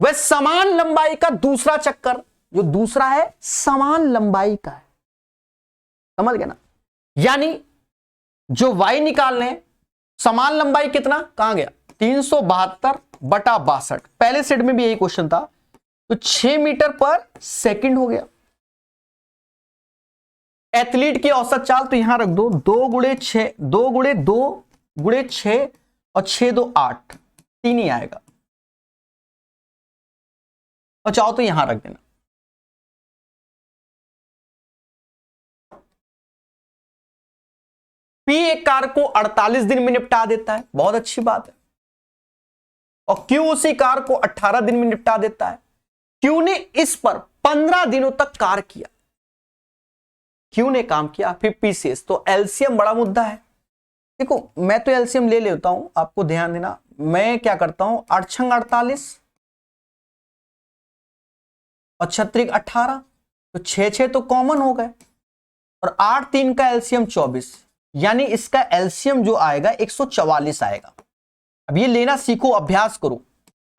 वह समान लंबाई का दूसरा चक्कर, जो दूसरा है समान लंबाई का है, समझ गए ना। यानी जो y निकालने, समान लंबाई कितना, कहां गया, 372/62, पहले सेट में भी यही क्वेश्चन था, तो 6 मीटर पर सेकंड हो गया। एथलीट की औसत चाल तो यहां रख दो, 2 × 6, 2 × 2 × 6 और 6 2 8, 3 ही आएगा, और चाहो तो यहां रख देना। P एक कार्य को 48 दिन में निपटा देता है, बहुत अच्छी बात है। और क्यू उसी कार को 18 दिन में निपटा देता है। क्यू ने इस पर 15 दिनों तक कार्य किया, क्यू ने काम किया, फिर पी शेष। तो एलसीएम बड़ा मुद्दा है। देखो मैं तो एलसीएम ले लेता हूं, आपको ध्यान देना। मैं क्या करता हूं, 8 छंग 48 और 6 18, तो 6 तो कॉमन हो गए, और 8 3 का एलसीएम 24, यानी इसका एलसीएम जो आएगा 144 आएगा। अब ये लेना सीखो, अभ्यास करो।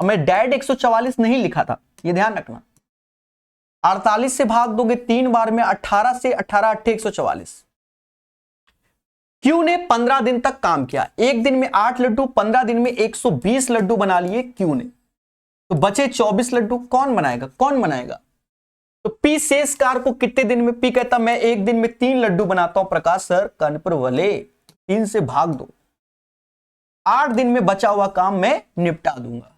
अब मैं डायरेक्ट 144 नहीं लिखा था, ये ध्यान रखना। 48 से भाग दोगे 3 बार में, 18 से 18 8 144। क्यू ने 15 दिन तक काम किया, एक दिन में 8 लड्डू, 15 दिन में 120 लड्डू बना लिए क्यू ने, तो बचे 24 लड्डू। कौन बनाएगा, कौन बनाएगा? तो पी शेष कार को कितने दिन में? पी कहता मैं एक दिन में 3 लड्डू बनाता हूं। प्रकाश सर कन पर वले, 3 से भाग दो, 8 दिन में बचा हुआ काम मैं निपटा दूंगा।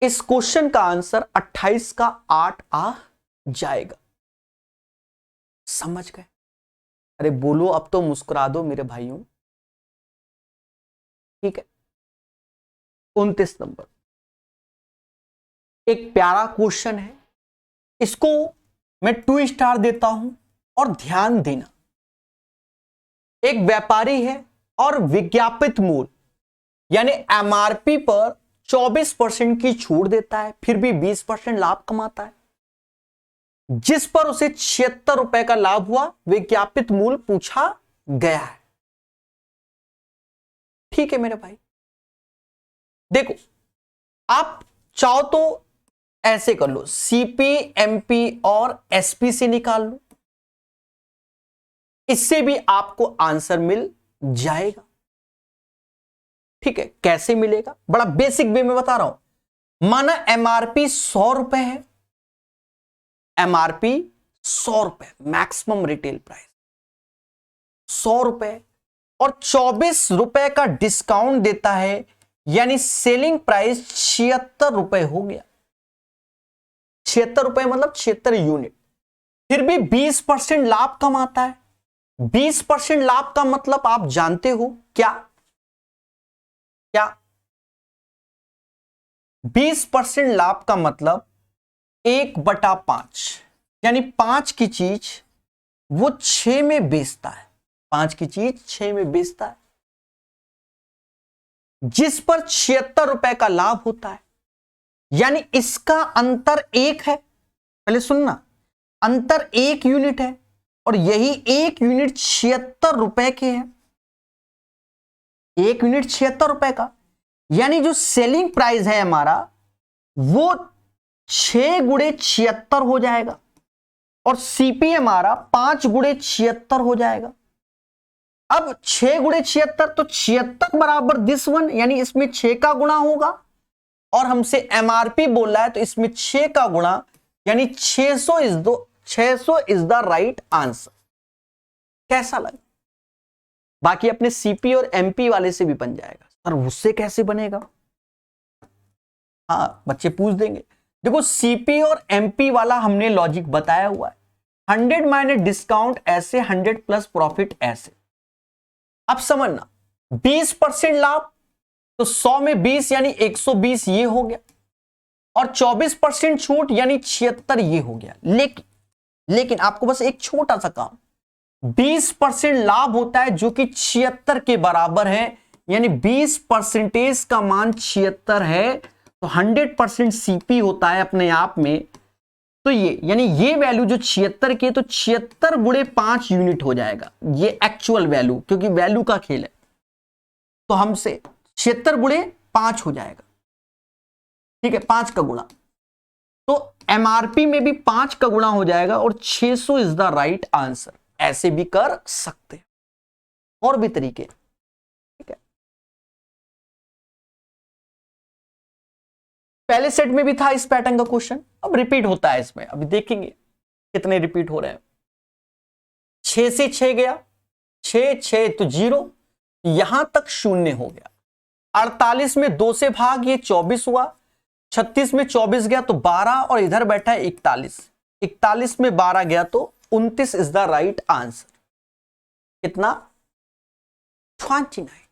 इस क्वेश्चन का आंसर 28 का 8 आ जाएगा। समझ गए? अरे बोलो, अब तो मुस्कुरा दो मेरे भाइयों। ठीक है, 29 नंबर एक प्यारा क्वेश्चन है, इसको मैं 2 स्टार देता हूं। और ध्यान देना, एक व्यापारी है और विज्ञापित मूल्य यानी एमआरपी पर 24% की छूट देता है, फिर भी 20% लाभ कमाता है, जिस पर उसे 76 रुपए का लाभ हुआ। विज्ञापित मूल्य पूछा गया है। ठीक है मेरे भाई, देखो आप चाहो तो ऐसे कर लो, सीपी एमपी और एसपी से निकाल लो, इससे भी आपको आंसर मिल जाएगा। ठीक है, कैसे मिलेगा? बड़ा बेसिक वे में बता रहा हूं। माना एमआरपी 100 रुपए है, एमआरपी 100 रुपए, मैक्सिमम रिटेल प्राइस 100 रुपए, और 24 रुपए का डिस्काउंट देता है, यानी सेलिंग प्राइस 76 रुपए हो गया। 76 रुपए मतलब 76 यूनिट, फिर भी 20% लाभ कमाता है। 20% लाभ का मतलब आप जानते हो क्या? क्या 20% लाभ का मतलब 1/5, यानी 5 की चीज वो 6 में बेचता है, 5 की चीज 6 में बेचता है, जिस पर 76 रुपए का लाभ होता है। यानी इसका अंतर 1 है। पहले सुनना, अंतर 1 यूनिट है, और यही 1 यूनिट 76 रुपए के है। 1 यूनिट 76 रुपए का, यानी जो सेलिंग प्राइस है हमारा वो 6 गुणे 76 हो जाएगा, और सीपी हमारा 5 गुणे 76 हो जाएगा। अब 6 गुणे 76, तो 76 बराबर दिस वन, यानी इसमें 6 का गुणा होगा, और हमसे एमआरपी बोल रहा है तो इसमें 6 का गुणा, यानी 600 इज द राइट आंसर। कैसा लगा? बाकी अपने सीपी और एमपी वाले से भी बन जाएगा। सर उससे कैसे बनेगा? हाँ बच्चे पूछ देंगे। देखो सीपी और एमपी वाला हमने लॉजिक बताया हुआ है, 100 माइनस डिस्काउंट ऐसे, 100 प्लस प्रॉफिट ऐसे। अब समझना, 20% लाभ, तो 100 में 20 यानी 120 ये हो गया, और 24% छूट यानी 76 ये हो गया। लेकिन आपको बस एक छोटा सा काम, 20% लाभ होता है जो कि 76 के बराबर है, यानी 20% का मान 76 है, तो 100% सीपी होता है अपने आप में। तो ये यानी ये वैल्यू जो 76 की है, तो 76 गुणे 5 यूनिट हो जाएगा, ये एक्चुअल वैल्यू, क्योंकि वैल्यू का खेल है, तो हमसे 76 गुणे 5 हो जाएगा। ठीक है, 5 का गुणा, तो एमआरपी में भी 5 का गुणा हो जाएगा, और 600 इज द राइट आंसर। ऐसे भी कर सकते हैं, और भी तरीके। ठीक है, पहले सेट में भी था इस पैटर्न का क्वेश्चन, अब रिपीट होता है इसमें। अभी देखेंगे कितने रिपीट हो रहे हैं। 6 से 6 गया, 6 तो 0, यहां तक 0 हो गया। 48 में 2 से भाग, ये 24 हुआ। 36 में 24 गया तो 12, और इधर बैठा है 41। 41 में 12 गया तो 29 इज द राइट आंसर। कितना? 29।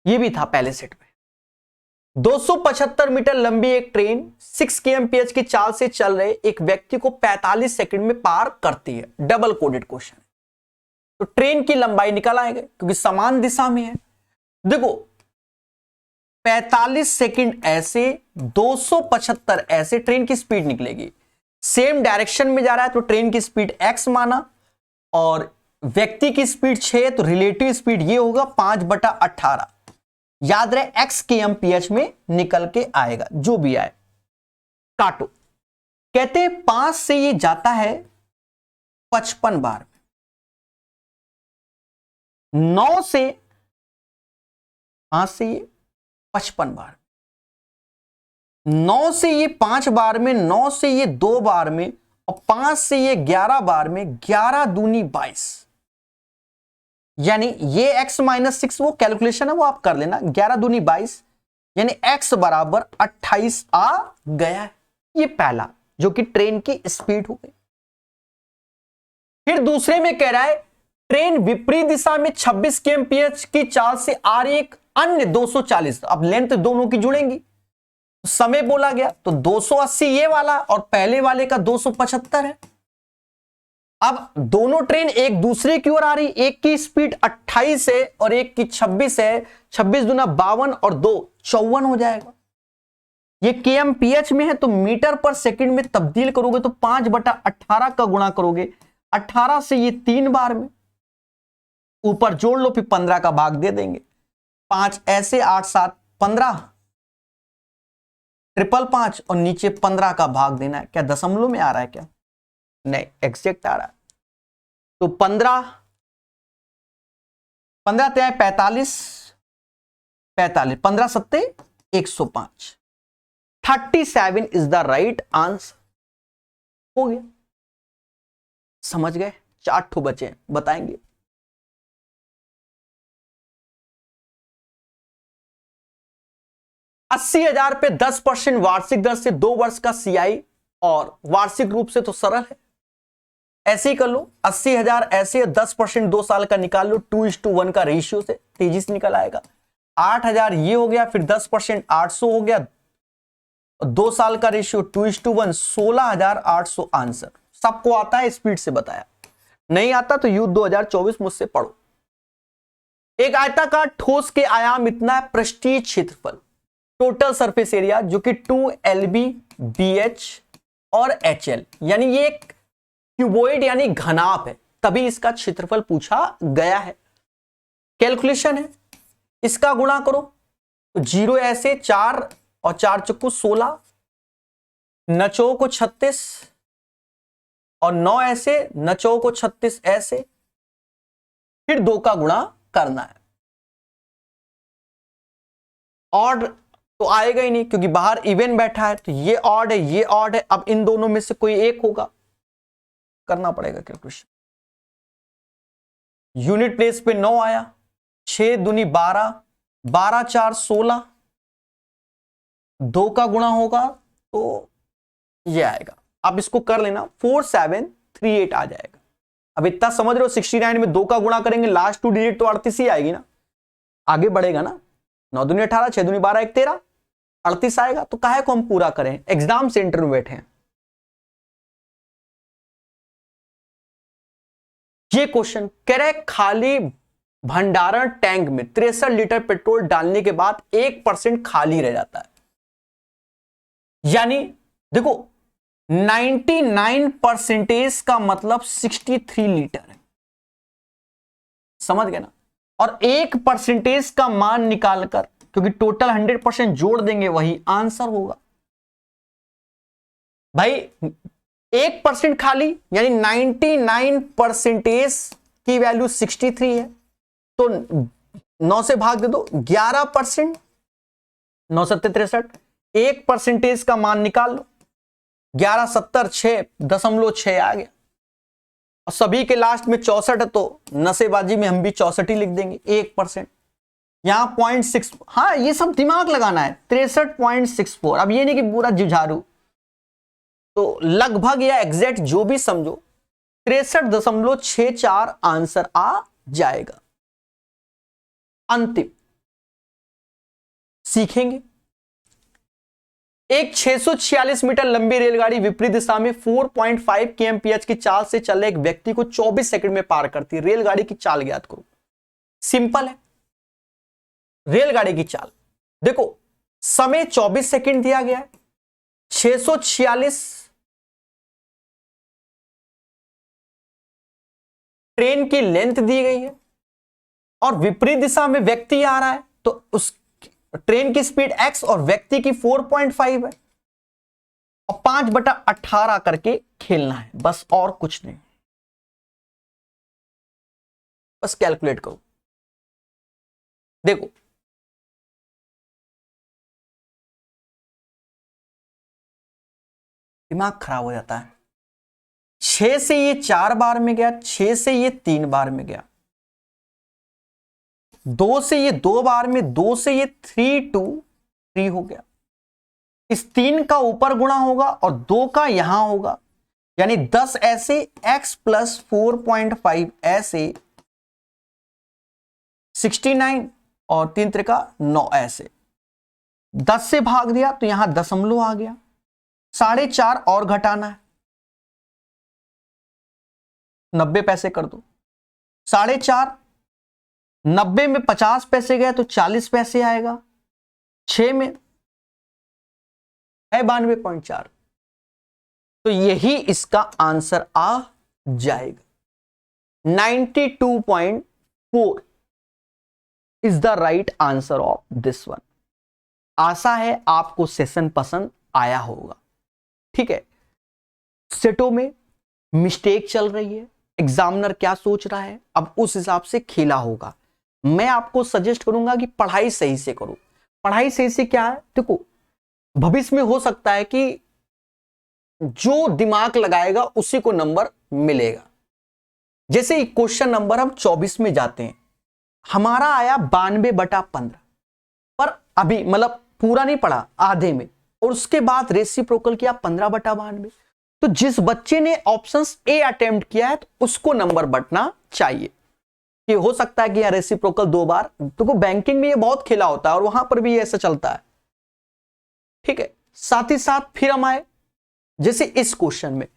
ये भी था पहले सेट में। 275 मीटर लंबी एक ट्रेन 6 kmph की चाल से चल रहे एक व्यक्ति को 45 सेकंड में पार करती है। डबल कोडेड क्वेश्चन है, तो ट्रेन की लंबाई निकल आएगा क्योंकि समान दिशा में है। देखो 45 सेकंड ऐसे, 275 ऐसे, ट्रेन की स्पीड निकलेगी। सेम डायरेक्शन में जा रहा है तो ट्रेन की स्पीड x माना, और व्यक्ति की स्पीड 6, तो रिलेटिव स्पीड ये होगा 5/18। याद रहे x kmph में निकल के आएगा, जो भी आए काटो। कहते हैं 5 से ये जाता है 55 बार में, 9 से 5 से ये 55 बार, 9 से ये 5 बार में, 9 से ये 2 बार में, और 5 से ये 11 बार में। 11 दूनी 22, यानी ये x - 6 वो कैलकुलेशन है, वो आप कर लेना। 11 दूनी 22 यानी x बराबर 28 आ गया है। ये पहला जो कि ट्रेन की स्पीड हो गई। फिर दूसरे में कह रहा है ट्रेन विपरीत दिशा में 26 kmph की चाल से आ रही एक अन्य 240, अब लेंथ दोनों की जुड़ेंगी, समय बोला गया तो 280 ये वाला और पहले वाले का 275 है। अब दोनों ट्रेन एक दूसरे की ओर आ रही, एक की स्पीड 28 है और एक की 26 है। 26 दूना 52 और 2 54 हो जाएगा। ये kmph में है तो मीटर पर सेकंड में तब्दील करोगे तो 5/18 का गुणा करोगे, 18 से ये 3 बार में, ऊपर जोड़ लो फिर 15 का भाग दे देंगे। 5 ऐसे, 8 7 15, 555 और नीचे 15 का भाग देना है। क्या दशमलव में आ रहा है क्या? नहीं, एग्जैक्ट आ रहा है। तो 15 15 45 45, 15 सत्ते 105, 37 इज द राइट आंसर। हो गया, समझ गए? 4 ठो बचे, बताएंगे। $80,000 पे 10% वार्षिक दर से 2 वर्ष का CI, और वार्षिक रूप से तो सरल है, ऐसे ही कर लो। 80,000 ऐसे, 10% 2 साल का निकाल लो, 2:1 का रेशियो से तेजी से निकल आएगा। 8,000 ये हो गया, फिर 10% 800 हो गया, 2 साल का रेशियो 2:1, 16,800 आंसर। सबको आता है, स्पीड से बताया। नहीं आता तो युद्ध 2024 मुझसे पढ़ो। एक आयताकार ठोस के आयाम इतना है, पृष्ठीय क्षेत्रफल, टोटल सरफेस एरिया जो कि 2 LB BH और HL, यानी ये एक क्यूबॉइड यानी घनाभ है, तभी इसका क्षेत्रफल पूछा गया है। कैलकुलेशन है, इसका गुणा करो तो 0 ऐसे, 4 और 4 चक्कू 16, 9 को 36 और 9 ऐसे, 9 को 36 ऐसे, फिर 2 का गुणा करना है। ऑड तो आएगा ही नहीं क्योंकि बाहर इवन बैठा है, तो ये ऑड है, ये ऑड है। अब इन दोनों में से कोई एक होगा, करना पड़ेगा कैलकुलेशन। यूनिट प्लेस पे 9 आया, 6 दूनी 12, 12 4 16, 2 का गुणा होगा तो ये आएगा। अब इसको कर लेना, 4738 आ जाएगा। अब इतना समझ रहे हो, 69 में 2 का गुणा करेंगे, लास्ट 2 डिजिट तो 38 ही आएगी ना, आगे बढ़ेगा ना। 9 दूनी 18, 6 दूनी 12, 1 13, 38 आएगा। तो काहे को हम पूरा करें, एग्जाम सेंटर में बैठे हैं। ये क्वेश्चन कह रहा है खाली भंडारण टैंक में 63 लीटर पेट्रोल डालने के बाद 1% खाली रह जाता है। यानी देखो 99% का मतलब 63 लीटर है, समझ गए ना। और 1% का मान निकालकर, क्योंकि टोटल 100% जोड़ देंगे वही आंसर होगा। भाई 1% खाली यानी 99% की वैल्यू 63 है, तो 9 से भाग दे दो, 11%, 9 7 63, 1% का मान निकाल लो, 11 70 6.6 आ गया। और सभी के लास्ट में 64 है तो नसेबाजी में हम भी 64 ही लिख देंगे। 1% यहां 0.6, हाँ ये सब दिमाग लगाना है। 63.64, अब ये नहीं कि पूरा जुझारू, तो लगभग या एग्जैक्ट जो भी समझो 63.64 आंसर आ जाएगा। अंतिम सीखेंगे। एक 646 मीटर लंबी रेलगाड़ी विपरीत दिशा में 4.5 kmph की चाल से चल रहे एक व्यक्ति को 24 सेकंड में पार करती है। रेलगाड़ी की चाल ज्ञात करो। सिंपल है, रेलगाड़ी की चाल देखो, समय 24 सेकंड दिया गया है, 646 ट्रेन की लेंथ दी गई है और विपरीत दिशा में व्यक्ति आ रहा है, तो उस ट्रेन की स्पीड x और व्यक्ति की 4.5 है और 5/18 करके खेलना है, बस और कुछ नहीं, बस कैलकुलेट करो। देखो दिमाग खराब हो जाता है। 6 से ये 4 बार में गया, 6 से ये 3 बार में गया, 2 से ये 2 बार में, 2 से ये 3 2 3 हो गया। इस 3 का ऊपर गुणा होगा और 2 का यहां होगा, यानी 10 ऐसे x प्लस 4.5 ऐसे 69 और 3 त्रिका 9 ऐसे 10 से भाग दिया तो यहां दशमलव आ गया, 4.5 और घटाना है, 90 पैसे कर दो, 4.5 90 में 50 पैसे गए तो 40 पैसे आएगा, 6 में है 92.4, तो यही इसका आंसर आ जाएगा। 92.4 is the right answer of this one. आशा है आपको सेशन पसंद आया होगा। ठीक है, सेटों में मिस्टेक चल रही है, एग्जामिनर क्या सोच रहा है, अब उस हिसाब से खेला होगा। मैं आपको सजेस्ट करूंगा कि पढ़ाई सही से करो। पढ़ाई सही से क्या है, देखो भविष्य में हो सकता है कि जो दिमाग लगाएगा उसी को नंबर मिलेगा। जैसे क्वेश्चन नंबर हम 24 में जाते हैं, हमारा आया 92/15, पर अभी मतलब पूरा नहीं पढ़ा, आधे में, और उसके बाद रेसिप्रोकल किया 15/92। तो जिस बच्चे ने ऑप्शन ए अटेम्प्ट किया है तो उसको नंबर बंटना चाहिए। कि हो सकता है कि यहां रेसिप्रोकल 2 बार, तो बैंकिंग में ये बहुत खेला होता है और वहां पर भी ऐसा चलता है। ठीक है, साथ ही साथ फिर हम आए जैसे इस क्वेश्चन में,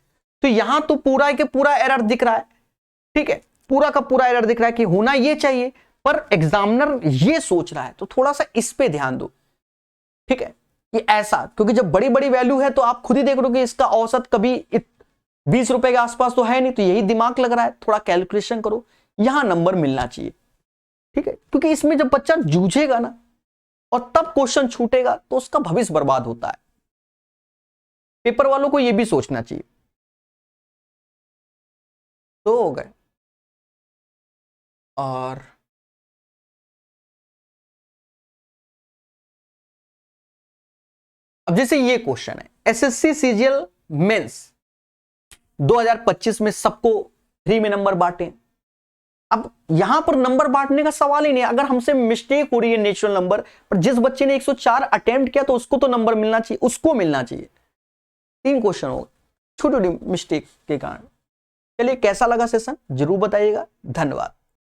तो यहां तो पूरा के पूरा एरर दिख रहा है। ठीक है, पूरा का पूरा एरर दिख रहा है कि होना ये चाहिए, पर एग्जामिनर ये सोच रहा है, तो थोड़ा सा इस पे ध्यान दो। ठीक है, ये ऐसा, क्योंकि जब बड़ी बड़ी वैल्यू है तो आप खुद ही देख रहे हो कि इसका औसत कभी 20 रुपए के आसपास तो है नहीं, तो यही दिमाग लग रहा है, थोड़ा कैलकुलेशन करो, यहां नंबर मिलना चाहिए। ठीक है, क्योंकि इसमें जब बच्चा जूझेगा ना और तब क्वेश्चन छूटेगा तो उसका भविष्य बर्बाद होता है। पेपर वालों को यह भी सोचना चाहिए। तो हो गए, और अब जैसे ये क्वेश्चन है, एसएससी सीजीएल मेंस 2025 में सबको फ्री में नंबर बांटे। अब यहां पर नंबर बांटने का सवाल ही नहीं, अगर हमसे मिस्टेक हो रही है नेचुरल नंबर, पर जिस बच्चे ने 104 अटेम्प्ट किया तो उसको तो नंबर मिलना चाहिए, उसको मिलना चाहिए। 3 क्वेश्चन हो छोटी छोटी मिस्टेक के कारण। चलिए, कैसा लगा सेशन जरूर बताइएगा। धन्यवाद।